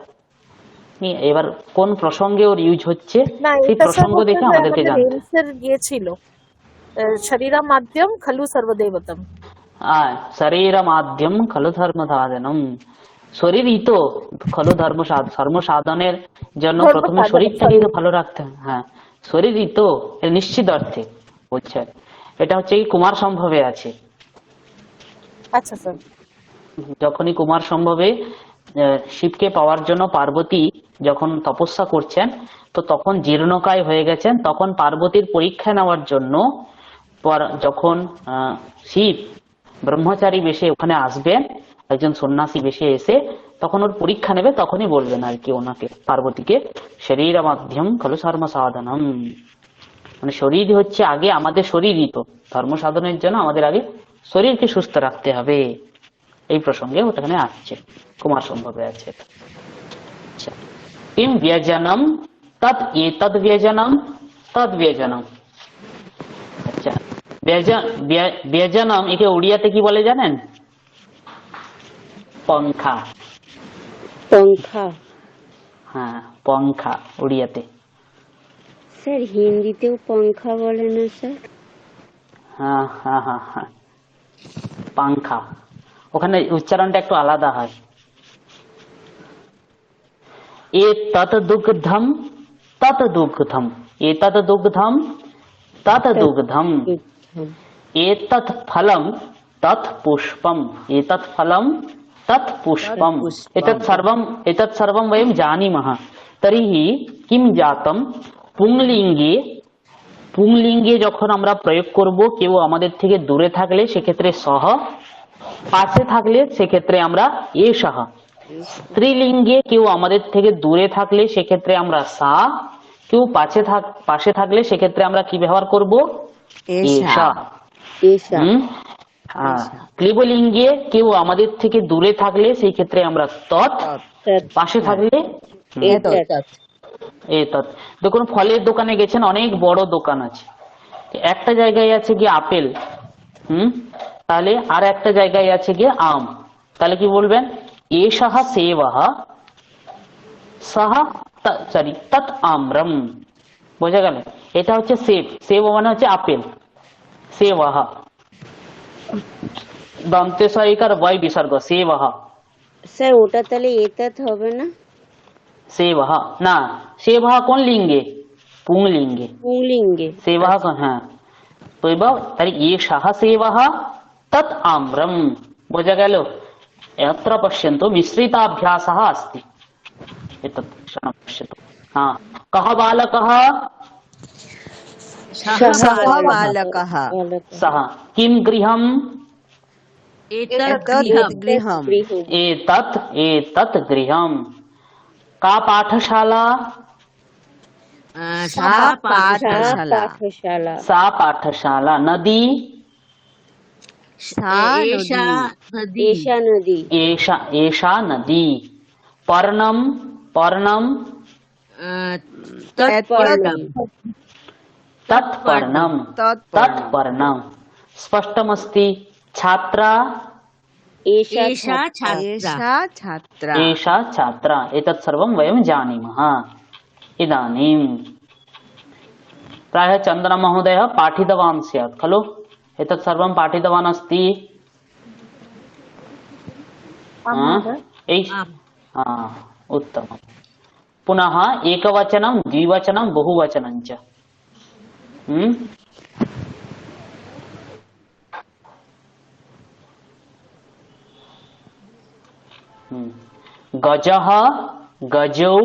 এবার কোন প্রসঙ্গে ওর ইউজ হচ্ছে না, সেই এটা প্রসঙ্গ দেখে আমাদেরকে জানতে হবে। এমসের গিয়েছিল শরীরা মাধ্যম খলু সর্বদেবতম। শরীর মাধ্যম খলু ধর্ম সাধনম। শরীরই তো খলু ধর্ম ধর্ম সাধনের জন্য প্রথমে শরীরটাকে তো ভালো রাখতে হবে। হ্যাঁ, শরীরই তো, এর নিশ্চিত অর্থে বুঝছে। এটা হচ্ছে কি কুমার সম্ভবে আছে। আচ্ছা স্যার। যখনই কুমার সম্ভবে শিবকে পাওয়ার জন্য পার্বতী যখন তপস্যা করছেন, তো তখন জীর্ণকায় হয়ে গেছেন, তখন পার্বতীর পরীক্ষা নেওয়ার জন্য যখন শিব ব্রহ্মচারী বেশে ওখানে আসবেন, একজন সন্ন্যাসী বেশে এসে তখন ওর পরীক্ষা নেবে, তখনই বলবেন আর কি ওনাকে, পার্বতীকে, শরীর মাধ্যম খলু ধর্ম সাধনম। মানে শরীর হচ্ছে আগে আমাদের, শরীরই তো ধর্ম সাধনের জন্য আমাদের আগে শরীরকে সুস্থ রাখতে হবে। এই প্রসঙ্গে ওখানে আসছে, কুমার সম্ভবে আছে। আচ্ছা, কিম ব্যজনম তৎ এতদ ব্যজনম তদ ব্যজনম। আচ্ছা, ব্যজনম একে উড়িয়াতে কি বলে জানেন? পঙ্খা। पंखा। হ্যাঁ, পঙ্খা উড়িয়াতে। স্যার হিন্দিতেও पंखा বলে না স্যার? হ্যাঁ হ্যাঁ হ্যাঁ হ্যাঁ, পাংখা, ওখানে উচ্চারণটা একটু আলাদা হয়। এতৎ দুগ্ধম তৎ দুগ্ধম, এতৎ দুগ্ধম তৎ দুগ্ধম, এতৎ ফলম তৎ পুষ্পম, এতৎ ফলম তৎ পুষ্পম, এতৎ সর্বম বয়ম জানীমহ। তর্হি কিম জাতম, পুংলিঙ্গে, পুংলিঙ্গে যখন আমরা প্রয়োগ করব, কেউ আমাদের থেকে দূরে থাকলে সেক্ষেত্রে সহ, পাশে থাকলে সেক্ষেত্রে আমরা এষঃ। স্ত্রীলিঙ্গে কেউ আমাদের থেকে দূরে থাকলে সেক্ষেত্রে আমরা সা, কেউ পাশে থাকলে সেক্ষেত্রে আমরা কি ব্যবহার করব? এষা। ऐसा। ক্লিবলিঙ্গে কেউ আমাদের থেকে দূরে থাকলে সেই ক্ষেত্রে আমরা তৎ, পাশে থাকলে एतत्। এতৎ। দেখুন ফলের দোকানে গেছেন, অনেক বড় দোকান আছে, একটা জায়গায় আছে গিয়ে আপেল, তাহলে আর একটা জায়গায় আছে গিয়ে আম, তাহলে কি বলবেন? এষঃ সেবঃ সহ তৎ আম্রম। বোঝা গেল? এটা হচ্ছে সেব, সেব মানে হচ্ছে আপেল, সেবঃ দন্তেশ্বরিকার বয় বিসর্গ, সেবঃ। স্যার ওটা তাহলে এতৎ হবে না? সেবঃ না, সেবঃ কোন লিঙ্গে? পুংলিঙ্গে। পুংলিঙ্গে। সেবঃ কোন, হ্যাঁ, তো এবার তাহলে এষঃ সেবঃ তৎ আম্রম। বোঝা গেল? यत्र पश्यन्तु मिश्रिताभ्यासः अस्ति, एतत् पश्यतु। हाँ, कः बालकः? सः बालकः। सः। किं गृहम्? एतत् गृहम्। एतत् गृहम्। का पाठशाला? सा पाठशाला। सा पाठशाला। नदी? एषा नदी। एषा नदी। पर्णम? तत्पर्णम। स्पष्टमस्ति। छात्रा? एषा छात्रा। एतत् सर्वं वयं जानीमः। इदानीं प्रायः चन्द्रमहोदयः पाठितवान् स्यात् खलु? एतत् सर्वं पाठितवान् अस्ति। उत्तमम्। पुनः एकवचनं, द्विवचनं, बहुवचनं च। गजः, गजौ,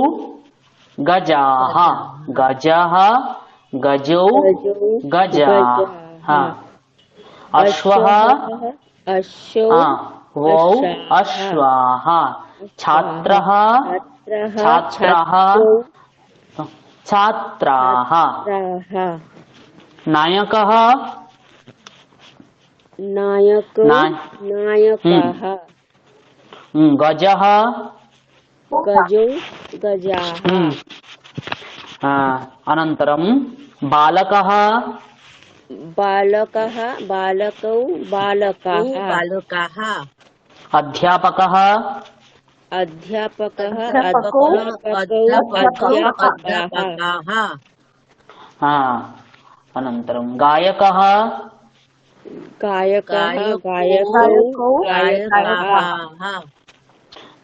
गजाः, गजः, गजौ, गजाः। अश्वः, वौ, अश्वाः। छात्रः, छात्राः, छात्राः। नायकः, नायकाः। गजः, गजौ, गजाः। अनन्तरं बालकः, बालकौ, बालकाः। अध्यापकः, अध्यापकौ, अध्यापकाः। अनन्तरं गायकः, गायकौ, गायकाः।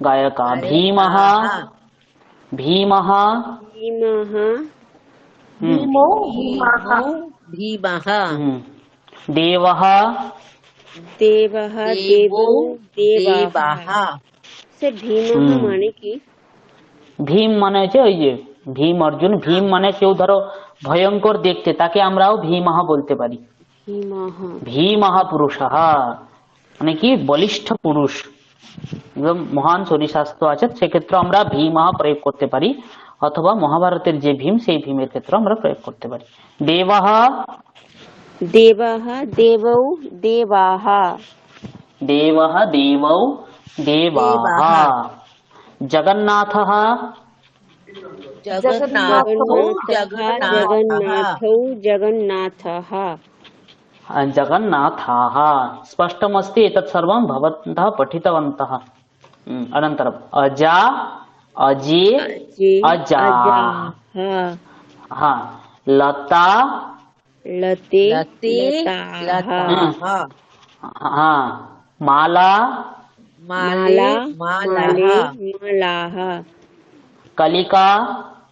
गायका। भीमः, भीमः। देवः, देवाः। সে ভীম মানে কি? ভীম মানে হচ্ছে ওই যে ভীম অর্জুন, ভীম মানে কেউ ধরো ভয়ঙ্কর দেখতে, তাকে আমরাও ভীমহ বলতে পারি। ভীমহ পুরুষः মানে কি বলিষ্ঠ পুরুষ, একদম মহান শরীরস্বাস্থ্য আছে, সেক্ষেত্রে আমরা ভীমহ প্রয়োগ করতে পারি, অথবা মহাভারতের যে ভীম সেই ভীমের ক্ষেত্রে আমরা প্রয়োগ করতে পারি। দেবः, দেবৌ, দেবাः। देवः, देवौ, देवाः। जगन्नाथः, जगन्नाथः। जगन्नाथाः। स्पष्टमस्ति, एतत् सर्वं भवन्तः पठितवन्तः। अनन्तरम् अजा, अजे अजे अजा। अजाः हाँ, लता लते लते लताः लताः हाँ, माला माले माला मालाः माले मालाः कलिका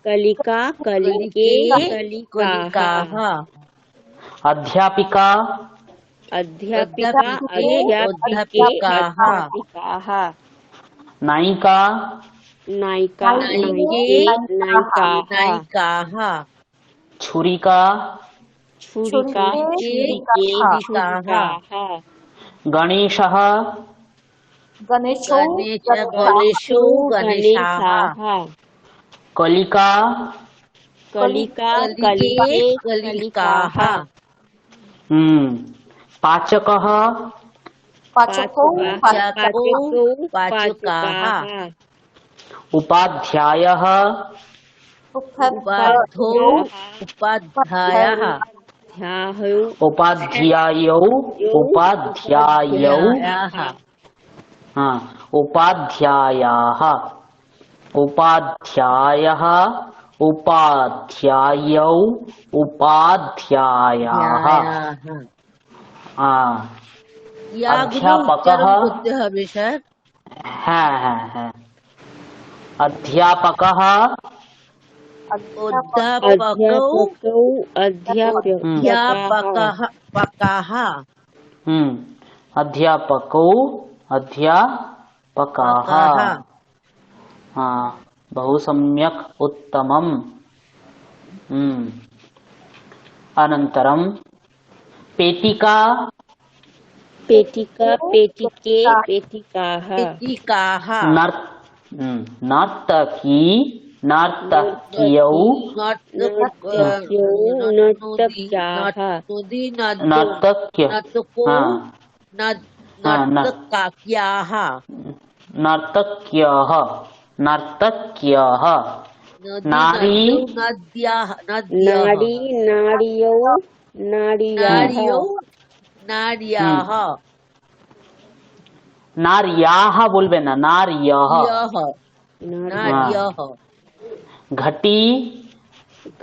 कलिका कलिके कलिके कलिकाः कलिकाः अध्यापिका अध्यापिका अध्यापिके अध्यापिके अध्यापिकाः अध्यापिकाः नायिका नायिका नायिके नायिके नायिकाः नायिकाः छुरिका छुरिका छुरिके छुरिकाः गणेशः गणेशो गणेशो गणेशाः गणेशाः कलिका कलिका कलिके कलिके कलिकाः कलिकाः पाचकः पाचको पाचको पाचकाः पाचकाः उपाध्यायः उपाधो उपाध्यायः ध्यायो उपाध्यायौ उपाध्यायौ हाँ, उपाध्यायाः उपाध्यायः उपाध्यायौ उपाध्यायाः हाँ, अध्यापकः করতে হবে স্যার है अध्यापकः अध्यापकौ अध्यापकौ अध्यापकाः अध्यापकौ अध्यापकाः हाँ, बहु सम्यक् उत्तमम् अनन्तरं पेटिका पेटिका पेटिके पेटिकाः पेटिकाः नर्तकी नर्तक्यौ नर्तक्यौ नर्तक्याः नर्तक्य हाँ, नर्तकाक्याः नर्तक्यः नर्तक्यः नारी नद्याः नारी नार्यौ नार्याः नार्याः नार्याः बोलबे ना नार्यः नार्यः घटी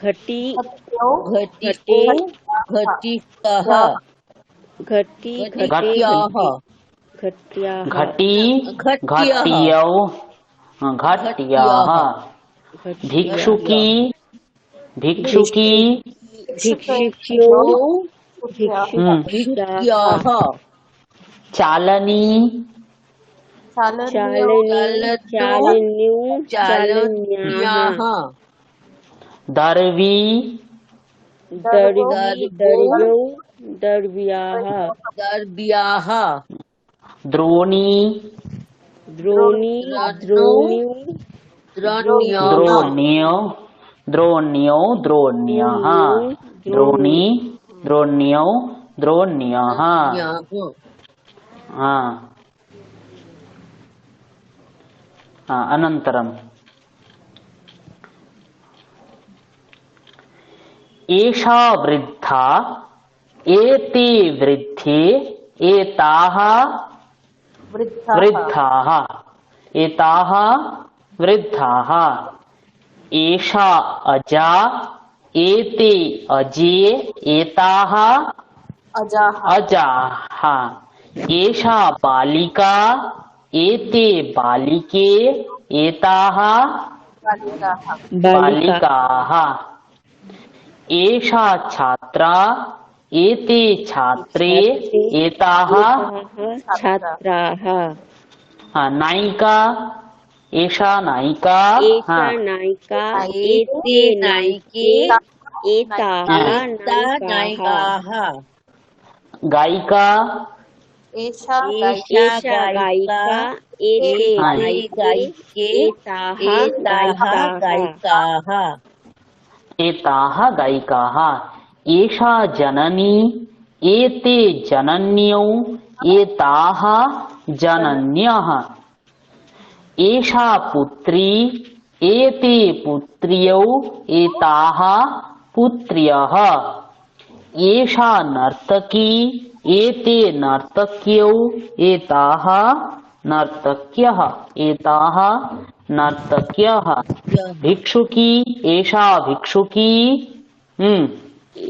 घटी घटिको घटिकः घटी घट्याः घट्याः घटी घट्यः घट्यौ घट्याः भिक्षुकी भिक्षुकी भिक्षुक्यौ भिक्षुक्याः चालनी चालन्यौ चालन्याः दर्वी दर्व्यौ दर्व्याः दर्व्याः द्रोणी द्रोणी द्रोण्यौ द्रोण्यः द्रोण्यौ द्रोण्यः द्रोणी द्रोण्यौ द्रोण्यः अनन्तरम् एषा वृद्धा एते वृद्धे एताः वृद्धाः एताः वृद्धाः एषा अजा एते अजे एताः अजाः एषा बालिका एते बालिके एताः बालिकाः एषा छात्रा एते छात्रे एताः छात्राः नायिका एषा नायिका एषा नायिका एते नायिके एताः नायिकाः गायिका एषा गायिका एते गायिके एताः गायिकाः एताः गायिकाः एषा जननी एते जनन्यौ एताः जनन्यः एषा पुत्री एते पुत्र्यौ एताः पुत्र्यः एषा नर्तकी एते नर्तक्यौ एताः नर्तक्यः एताः नर्तक्यः भिक्षुकी एषा भिक्षुकी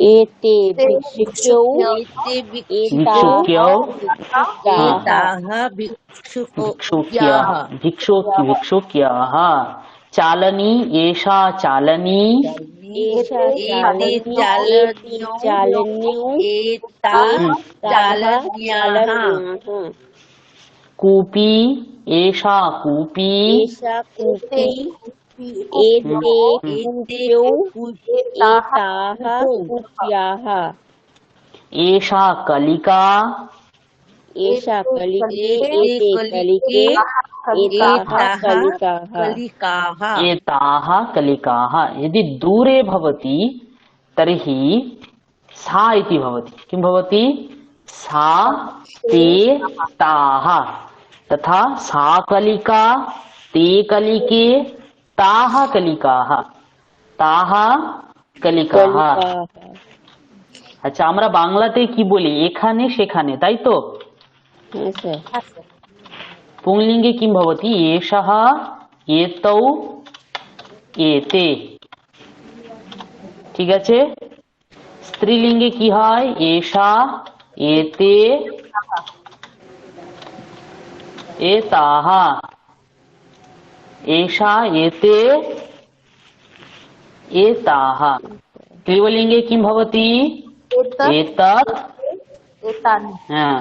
एते भिक्षुक्यौ एते भिक्षुक्यौ एताः भिक्षुक्यः भिक्षुक्याः भिक्षुक्याः चालनी एषा चालनी एषा एते चालन्यौ चालन्यौ एताः चालन्याः चालन्याः कूपी एषा कूपी एषा कूपी एते कूप्यौ एताः कूप्याः एषा कलिका एषा कलिके एते कलिके एताः कलिकाः कलिकाः एताः कलिकाः। यदि दूरे भवति तर्हि सा इति भवति। किं भवति? सा ते ताः। तथा सा कलिका ते कलिके ताः कलिकाः ताः कलिकाः। আচ্ছা, আমরা বাংলাতে কি বলি? এখানে সেখানে, তাই তো? হ্যাঁ স্যার। পুংলিঙ্গে কিম ভবতি? এষः এতৌ এতে। ঠিক আছে? স্ত্রীলিঙ্গে কি হয়? এষা এতে এতাः এষা এতে एताः। क्लीवलिंगे किं भवति? एतत् हाँ,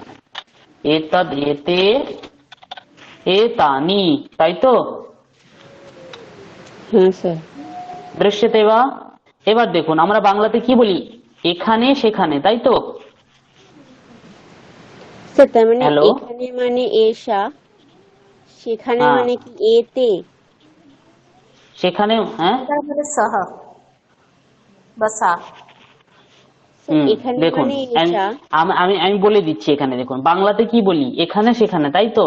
एतद् एते एतानि, তাই তো? হ্যাঁ স্যার। দৃশ্যতে বা? এবার দেখুন আমরা বাংলাতে কি বলি? এখানে সেখানে, তাই তো? স্যার তার মানে হ্যালো? এখানে মানে এষা, সেখানে হ্যাঁ। মানে কি এতে? সেখানে হ্যাঁ মানে সহ বসা। স্যার এখানে দেখুন মানে এষা। আমি আমি বলে দিচ্ছি। এখানে দেখুন বাংলাতে কি বলি? এখানে সেখানে, তাই তো?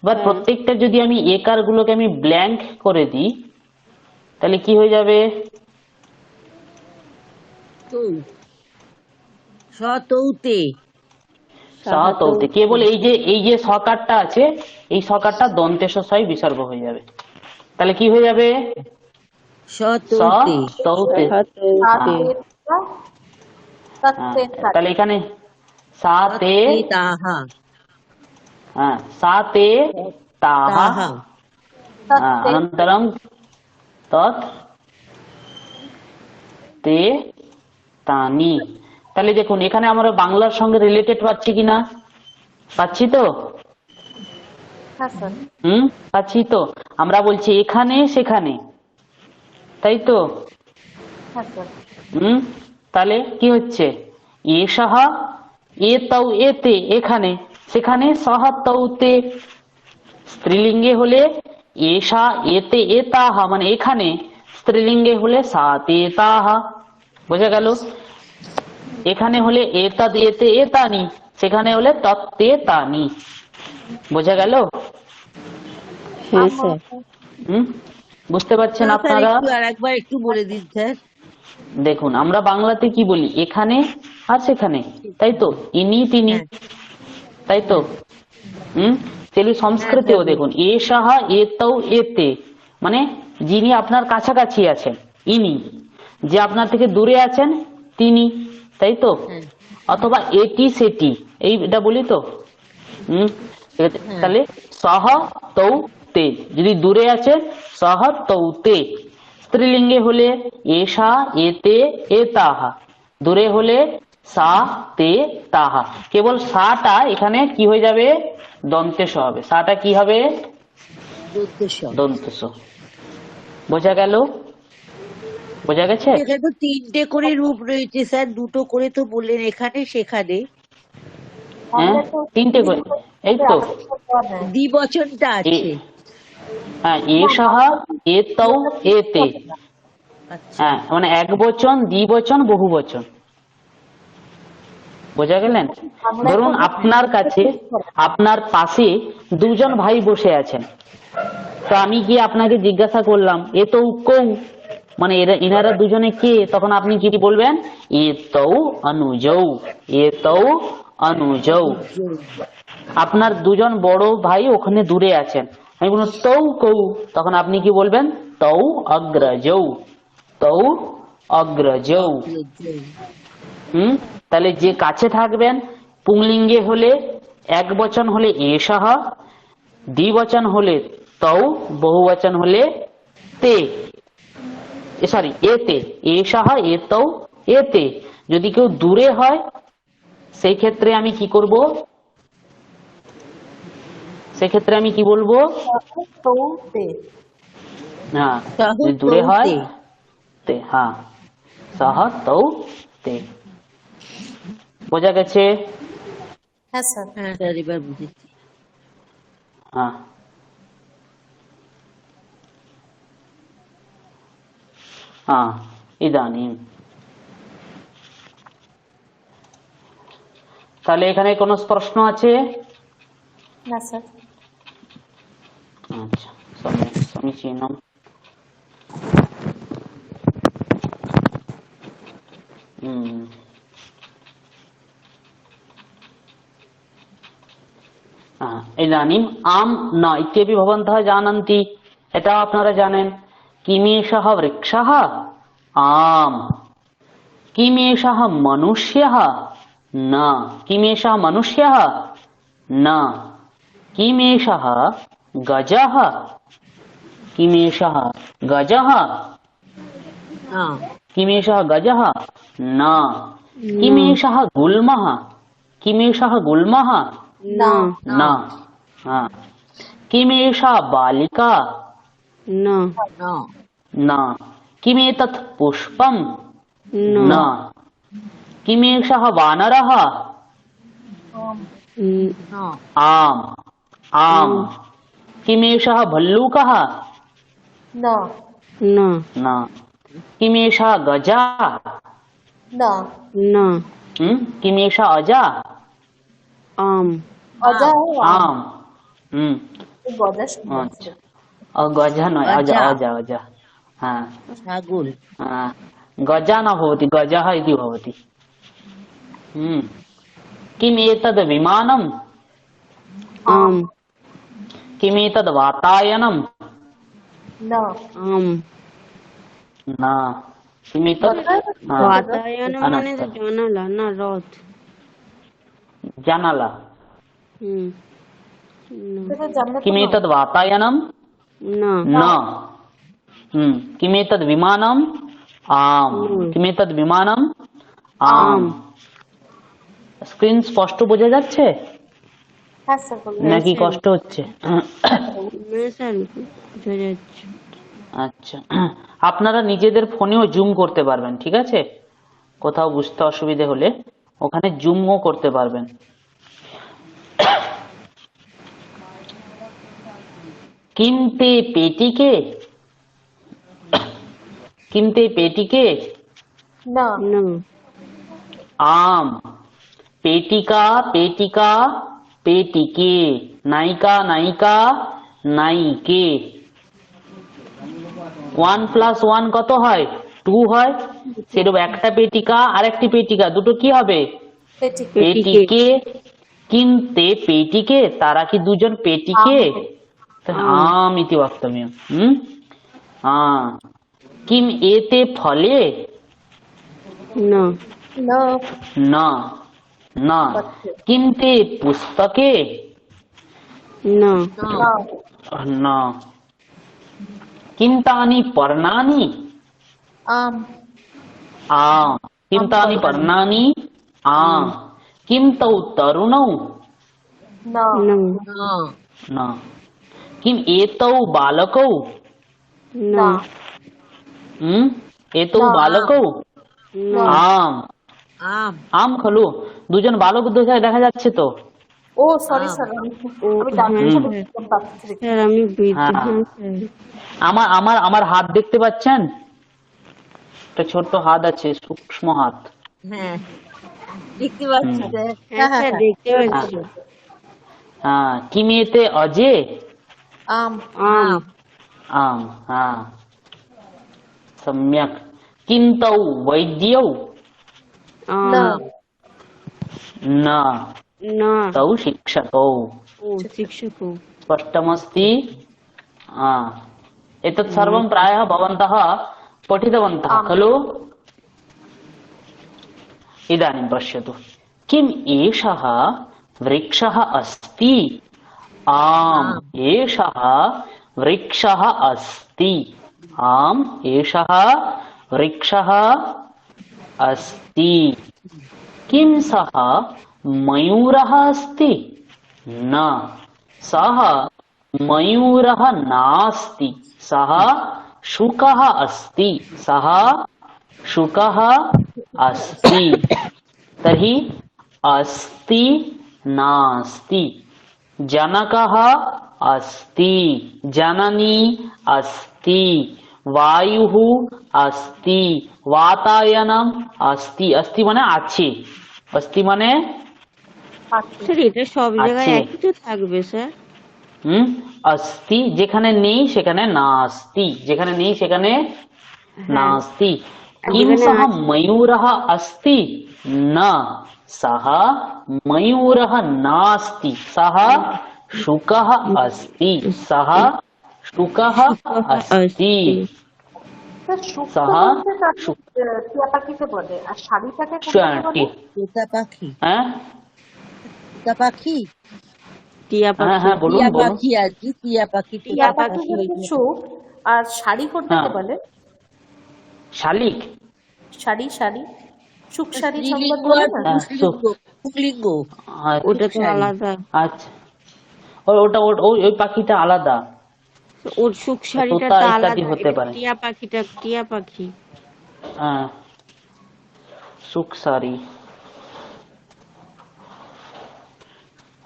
এবার প্রত্যেকটা যদি আমি একার গুলোকে আমি ব্ল্যাঙ্ক করে দিই তাহলে কি হয়ে যাবে? সতৌতে সতৌতে। কেবল এই যে সকারটা আছে, এই সকারটা দন্তেশ সয় বিসর্গ হয়ে যাবে। তাহলে কি হয়ে যাবে? সতৌতে সতৌতে। তাহলে এখানে সাতে তাহা হ্যাঁ সাতে তাহা अनन्तरं तत् ते तानि। তাহলে দেখুন এখানে আমরা বাংলার সঙ্গে রিলেটেড পাচ্ছি কিনা? পাচ্ছি তো? পাচ্ছি তো। আমরা বলছি এখানে সেখানে, তাই তো? তাহলে কি হচ্ছে? এষः এতৌ এতে, এখানে সেখানে, সহ তৌতে। স্ত্রীলিঙ্গে হলে এষা এতে এতাহ মানে এখানে, স্ত্রীলিঙ্গে হলে সা তে তাহ। বোঝা গেল? এখানে হলে এতদ এতে এতানি, সেখানে হলে তত্তে তানি। বোঝা গেল? হ্যাঁ স্যার। বুঝতে পারছেন আপনারা? আরেকবার একটু বলে দিন স্যার। দেখুন আমরা বাংলাতে কি বলি? এখানে আর সেখানে, তাই তো? ইনি তিনি, তাই তো? তেলু সংস্কৃতেও দেখুন এষः এতৌ এতে মানে যিনি আপনার কাছাকাছি আছেন ইনি, যে আপনার থেকে দূরে আছেন তিনি, তাই তো? অথবা এটি সেটি, এইটা বলি তো? তাহলে সহ তৌ তে, যদি দূরে আছে সহ তৌ তে। স্ত্রীলিঙ্গে হলে এষা এতে এতাহ, দূরে হলে সা তে তাহা। কেবল সাটা এখানে কি হয়ে যাবে? দন্তেশ হবে। সাটা কি হবে? দন্তেশ। বোঝা গেল? বোঝা গেছে? এখানে তো তিনটে করে রূপ রয়েছে স্যার, দুটো করে তো বললেন এখানে সেখানে। হ্যাঁ তিনটে করে, এই তো দ্বিবচনটা আছে। হ্যাঁ এষः এতৌ এতে, হ্যাঁ মানে এক বচন, দ্বিবচন, বহু বচন। বোঝা গেলেন? ধরুন আপনার কাছে আপনার পাশে দুজন ভাই বসে আছেন, তো আমি গিয়ে আপনাকে জিজ্ঞাসা করলাম এতৌ কৌ মানে এনারা দুজনে কে? তখন আপনি কি বলবেন? এতৌ অনুজৌ, এতৌ অনুজৌ। আপনার দুজন বড় ভাই ওখানে দূরে আছেন, আমি বলবো তৌ কৌ, তখন আপনি কি বলবেন? তৌ অগ্রজৌ, তৌ অগ্রজৌ। তাহলে যে কাছে থাকবেন, পুংলিঙ্গে হলে, এক বচন হলে এষঃ, দ্বিবচন হলে তৌ, বহুবচন হলে তে, সরি এতে, এষঃ এতৌ এতে। যদি কেউ দূরে হয় সেই ক্ষেত্রে আমি কি করব? সেক্ষেত্রে আমি কি বলবো? হ্যাঁ, যদি দূরে হয় তে, হ্যাঁ সহ তৌ তে। বোঝা গেছে? হ্যাঁ স্যার। হ্যাঁ স্যার, এবার বুঝেছি। হ্যাঁ, হ্যাঁ ইদানিম। তাহলে এখানে কোনো প্রশ্ন আছে? না স্যার। আচ্ছা, সমীচীনম। ইদানিম আম ন ইত্যপি ভবন্তঃ জানন্তি, এটা আপনারা জানেন। কিমেষঃ বৃক্ষঃ? আম। কিমেষঃ মনুষ্যঃ? না। কিমেষঃ মনুষ্যঃ? না। কিমেষঃ গজঃ? কিমেষঃ গজঃ? কিমেষঃ গজঃ? না। কিমেষঃ গুল্মঃ? কিমেষঃ গুল্মঃ? না না। হ্যাঁ। কিমেষা বালিকা? না না। কিমেতৎ পুষ্পম? না না। কিমেষः বানরः? आम। आम। किमेषः भल्लूकः? না না न। किमेषः गजा? না না किमेषः अजा? আম অজা आम। গজা अच्छा, गजा न, अजा अजा अजा। हाँ ছাগল। हाँ, गजा न भवति, गजः इति भवति। किम् एतद् विमानम्? আম किम् एतद् वातायनम्? না আম न। किम् एतद्? বাতায়ন মানে তো জানালা না রথ। জানালা। হুম সেটা জানলা তো किम् एतद् वातायनम्? না न। किम् एतद् विमानम्? आम। किम् एतद् विमानम्? आम। স্ক্রিন স্পষ্ট বোঝা যাচ্ছে হ্যাঁ স্যার বলুন। নাকি কষ্ট হচ্ছে? না স্যার বোঝা যাচ্ছে। আচ্ছা, আপনারা নিজেদের ফোনেও জুম করতে পারবেন, ঠিক আছে? কোথাও বুঝতে অসুবিধে হলে ওখানে জুমও করতে পারবেন। কিমতে পেটিকে? কিমতে পেটিকে? না না आम। पेटिका पेटिका पेटिके। नायिका नायिका नायिके। 1 + 1 কত হয়? 2 হয়। সেরকম একটা পেটিকা আর একটি পেটিকা, দুটো কি হবে? পেটিকে। কিমতে পেটিকে, তারা কি দুজন পেটিকে? আম ইতি বক্তব্যম। কিম এতে ফলে? না না না। না। কিমতে পুস্তকে? না না না। কিমতানি পর্ণানি? আম आम। किमतानि पर्णानि? आम। किम तौ तरुणौ? না না न। किम एतौ बालकौ? না एतौ না। बालकौ? না आम। आम खलु, দুজন বালক দেখা যাচ্ছে তো। ও সরি স্যার আমি স্যার আমি হ্যাঁ। হ্যাঁ স্যার আমার আমার আমার হাত দেখতে পাচ্ছেন? একটা ছোট্ট হাত আছে, সূক্ষ্ম হাত। হ্যাঁ দেখতে পাচ্ছি স্যার। হ্যাঁ স্যার দেখতে পাচ্ছি। हाँ, किमेते अजे? আম আম आम। हाँ सम्यक। किन्तौ वैद्यौ? না আম न। না तौ शिक्षकौ। ও শিক্ষক स्पष्टमस्ति? एतत् सर्वं प्रायः भवन्तः पठितवन्तः खलु। इदानीं पश्यतु, किम् एषः वृक्षः अस्ति? आम्, एषः वृक्षः अस्ति। आम्, एषः वृक्षः अस्ति। किं सः मयूरः अस्ति? न, सः मयूरः नास्ति, सः शुकः अस्ति, सः शुकः अस्ति। तर्हि अस्ति नास्ति। जनकः अस्ति, जननी अस्ति, वायुः अस्ति, वातायनम् अस्ति। अस्ति माने আছে, अस्ति माने স্যার এটা সব জায়গায় আছে। একই তো থাকবে স্যার। अस्ति যেখানে নেই সেখানে নাস্তি, যেখানে নেই সেখানে नास्ति। किं सः मयूरः अस्ति? न, सः मयूरः नास्ति, सः शुकः अस्ति, सः शुकः अस्ति। सः টিয়া পাখিকে বলে, আর শাড়িটাকে কোনটাকে বলে? তোতা পাখি, হ্যাঁ তোতা পাখি, টিয়া হ্যাঁ পাখি। হ্যাঁ বলুন টিয়া বলুন। পাখি আর কি, টিয়া পাখি, টিয়া তোতা পাখি পাখি। হচ্ছে সুখ, আর শাড়ি কোনটাকে হ্যাঁ। বলে? শালিক। শাড়ি, শাড়ি, সুখ শাড়ি সংবাদ স্ত্রীলিঙ্গ বলে আর না? পুংলিঙ্গ, পুংলিঙ্গ। ওটা তো আলাদা। আচ্ছা, ওটা ওই পাখিটা আলাদা। ওর সুখ শাড়িটা তোতা তো ইত্যাদি আলাদা, হতে এটা পারে। টিয়া পাখিটা টিয়া পাখি। হ্যাঁ, সুখ সারি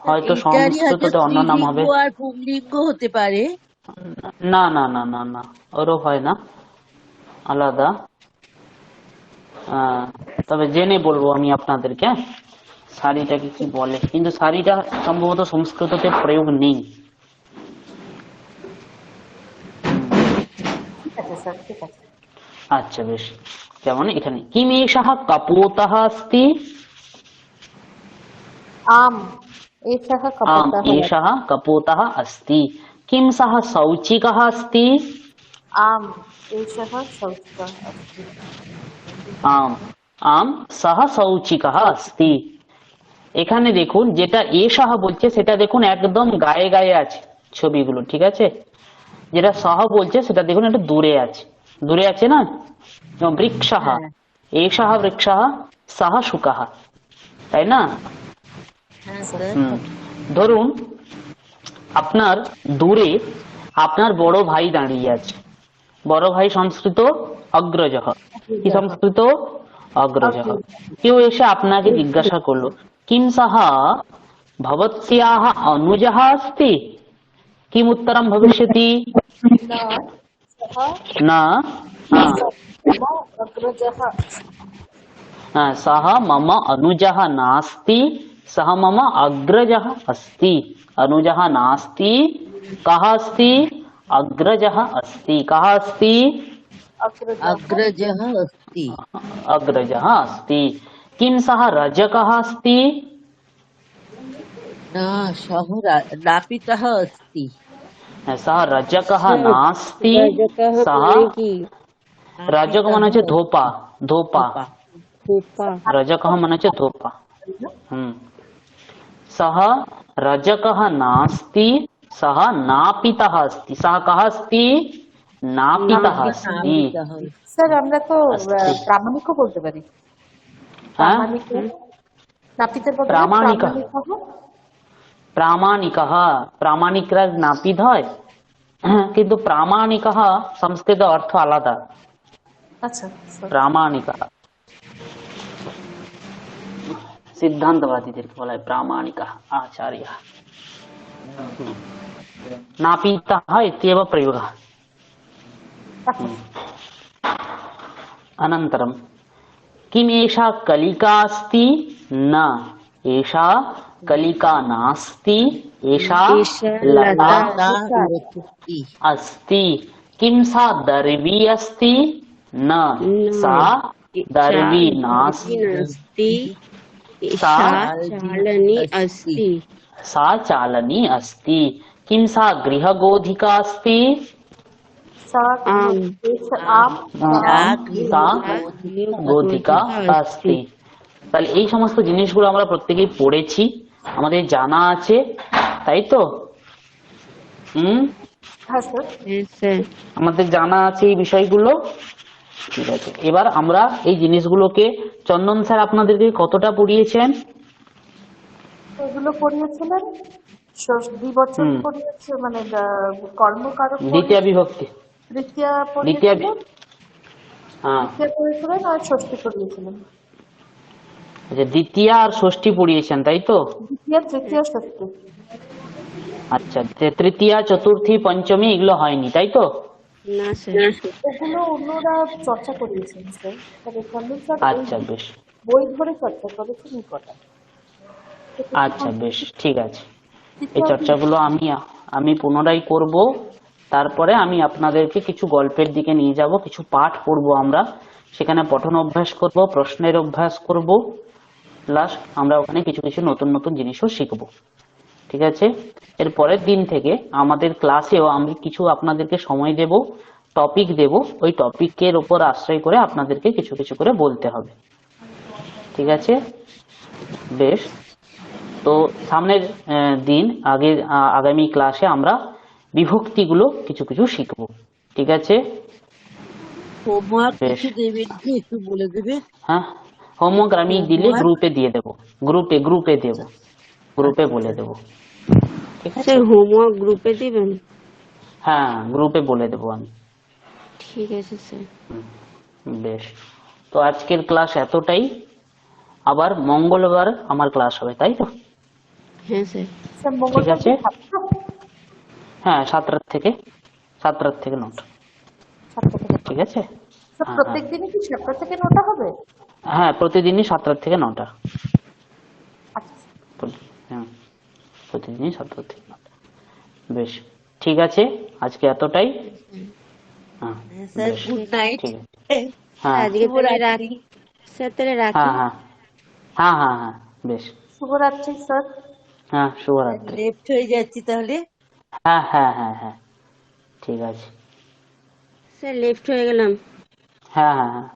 হয়তো এটারই হয়তো সংস্কৃততে অন্য নাম হবে। স্ত্রীলিঙ্গ আর পুংলিঙ্গ হতে পারে। না না না না না, ওরও হয় না, আলাদা। তবে জেনে বলবো আমি আপনাদেরকে শাড়িটাকে কি বলে, কিন্তু শাড়িটা সম্ভবত সংস্কৃততে প্রয়োগ নেই। ঠিক আছে স্যার, ঠিক আছে। আচ্ছা বেশ, যেমন এখানে কিমেষাः কপোতः अस्ति? আম, এষः आम्, কপোতः। एषः कपोतः अस्ति। किं सः सौचिकः अस्ति? আম, এষः শৌচিকः अस्ति। आम्, आम्, सः सौचिकः अस्ति। এখানে দেখুন যেটা এষः বলছে সেটা দেখুন একদম গায়ে গায়ে আছে ছবিগুলো, ঠিক আছে। যেটা সহ বলছে সেটা দেখুন একটু দূরে আছে, দূরে আছে না। যেমন বৃক্ষः, এষः বৃক্ষः, সः শুকः, তাই না? হ্যাঁ স্যার। ধরুন আপনার দূরে আপনার বড় ভাই দাঁড়িয়ে আছে, বড় ভাই সংস্কৃত অগ্রজः। কি সংস্কৃত? অগ্রজः। কেউ এসে আপনাকে জিজ্ঞাসা করলো কিম সহ ভবত্যাः অনুজः अस्ति? কিম উত্তরম ভবিষ্যতি? না, অগ্রজः। सः मम अनुजः नास्ति, सः मम अग्रजः अस्ति। अनुजः नास्ति, कः अस्ति? अग्रजः अस्ति। कः अस्ति? अग्रजः अस्ति। अग्रजः अस्ति। किं सः रजकः अस्ति? न, सः नापितः अस्ति। सः रजकः नास्ति, रजकः सः মানে কি? रजक মানে হচ্ছে ধোপা, ধোপা। ধোপা। रजकः মানে হচ্ছে ধোপা। सः रजकः नास्ति, सः नापितः अस्ति। सः कः अस्ति? नापितः अस्ति। স্যার আমরা তো अस्ति। প্রামাণিকও বলতে পারি। হ্যাঁ? প্রামাণিক, নাপিতের বদলে প্রামাণিক। প্রামাণিকः। প্রামাণিকः, প্রামাণিকরা নাপিত হয়, কিন্তু প্রামাণিকः সংস্কৃত অর্থ আলাদা। আচ্ছা স্যার। প্রামাণিকः সিদ্ধান্তবাদীদেরকে বলা হয় প্রামাণিকः आचार्यः। नापितः इत्येव प्रयोगः। अनन्तरं किम् एषा कलिका अस्ति? न, एषा कलिका नास्ति, एषा लता अस्ति। किं सा दर्वी अस्ति? न, सा दर्वी नास्ति, सा चालनी अस्ति। सा चालनी अस्ति। किं सा गृहगोधिका अस्ति सा आम आम सा গোধিকা अस्ति। তাহলে এই সমস্ত জিনিসগুলো আমরা প্রত্যেকেই পড়েছি, আমাদের জানা আছে, তাই তো? হ্যাঁ স্যার। হ্যাঁ স্যার। আমাদের জানা আছে এই বিষয়গুলো। ঠিক আছে, এবার আমরা এই জিনিসগুলোকে চন্দন স্যার আপনাদেরকে কতটা পড়িয়েছেন? এগুলো পড়িয়েছিলেন 2 বছর পড়িয়েছে, মানে কর্মকারক দ্বিতীয় বিভক্তি, তৃতীয়া দ্বিতীয় পড়িয়েছিলেন, হ্যাঁ, তৃতীয়া পড়িয়েছিলেন আর ষষ্ঠী পড়িয়েছিলেন। আচ্ছা, দ্বিতীয়া আর ষষ্ঠী পড়িয়েছেন তাই তো? দ্বিতীয়, তৃতীয়, ষষ্ঠী। আচ্ছা, তৃতীয়া চতুর্থী পঞ্চমী এগুলো হয়নি তাই তো? না স্যার। ওগুলো অন্যরা চর্চা করিয়েছেন স্যার, তবে চন্দন স্যার আচ্ছা বেশ, বই ধরে চর্চা করেছেন এই কটা। আচ্ছা বেশ, ঠিক আছে। এই চর্চাগুলো আমি পুনরায় করব। তারপরে আমি আপনাদেরকে কিছু গল্পের দিকে নিয়ে যাব, কিছু পাঠ পড়বো আমরা, সেখানে পঠন অভ্যাস করব, প্রশ্নের অভ্যাস করব, প্লাস আমরা ওখানে কিছু কিছু নতুন নতুন জিনিসও শিখবো। ঠিক আছে, এর পরের দিন থেকে আমাদের ক্লাসেও আমি কিছু আপনাদেরকে সময় দেব, টপিক দেব, ওই টপিকের উপর আশ্রয় করে আপনাদেরকে কিছু কিছু করে বলতে হবে। ঠিক আছে, বেশ। তো সামনের দিন আগামী ক্লাসে আমরা বিভক্তিগুলো কিছু কিছু শিখবো। ঠিক আছে, হোমওয়ার্ক বেশ। কিছু দেবেন কি একটু বলে দেবে? হ্যাঁ, হোমওয়ার্ক আমি দিলে গ্রুপে দিয়ে দেবো, গ্রুপে দেব, গ্রুপে বলে দেবো। ঠিক আছে, স্যার হোমওয়ার্ক গ্রুপে দিবেন? হ্যাঁ গ্রুপে বলে দেবো আমি। ঠিক আছে স্যার। বেশ, তো আজকের ক্লাস এতটাই। আবার মঙ্গলবার আমার ক্লাস হবে তাই তো? হ্যাঁ স্যার। স্যার ঠিক মঙ্গলবার আছে, 7টা? হ্যাঁ 7টা থেকে 9টা। 7টা থেকে। ঠিক আছে, স্যার হ্যাঁ, প্রত্যেক দিনই কি 7টা থেকে 9টা হবে? হ্যাঁ প্রতিদিনই 7টা থেকে 9টা। আচ্ছা হ্যাঁ, প্রতিদিনই 7টা থেকে 9টা। বেশ, ঠিক আছে, আজকে এতটাই। হ্যাঁ স্যার বেশ, গুড নাইট। ঠিক আছে, হ্যাঁ আজকে তাহলে রাখি স্যার, তাহলে রাখি। হ্যাঁ হ্যাঁ হ্যাঁ হ্যাঁ হ্যাঁ বেশ, শুভরাত্রি স্যার। হ্যাঁ শুভরাত্রি। লেফট হয়ে যাচ্ছি তাহলে। হ্যাঁ হ্যাঁ হ্যাঁ হ্যাঁ ঠিক আছে, স্যার লেফট হয়ে গেলাম। হ্যাঁ হ্যাঁ হ্যাঁ।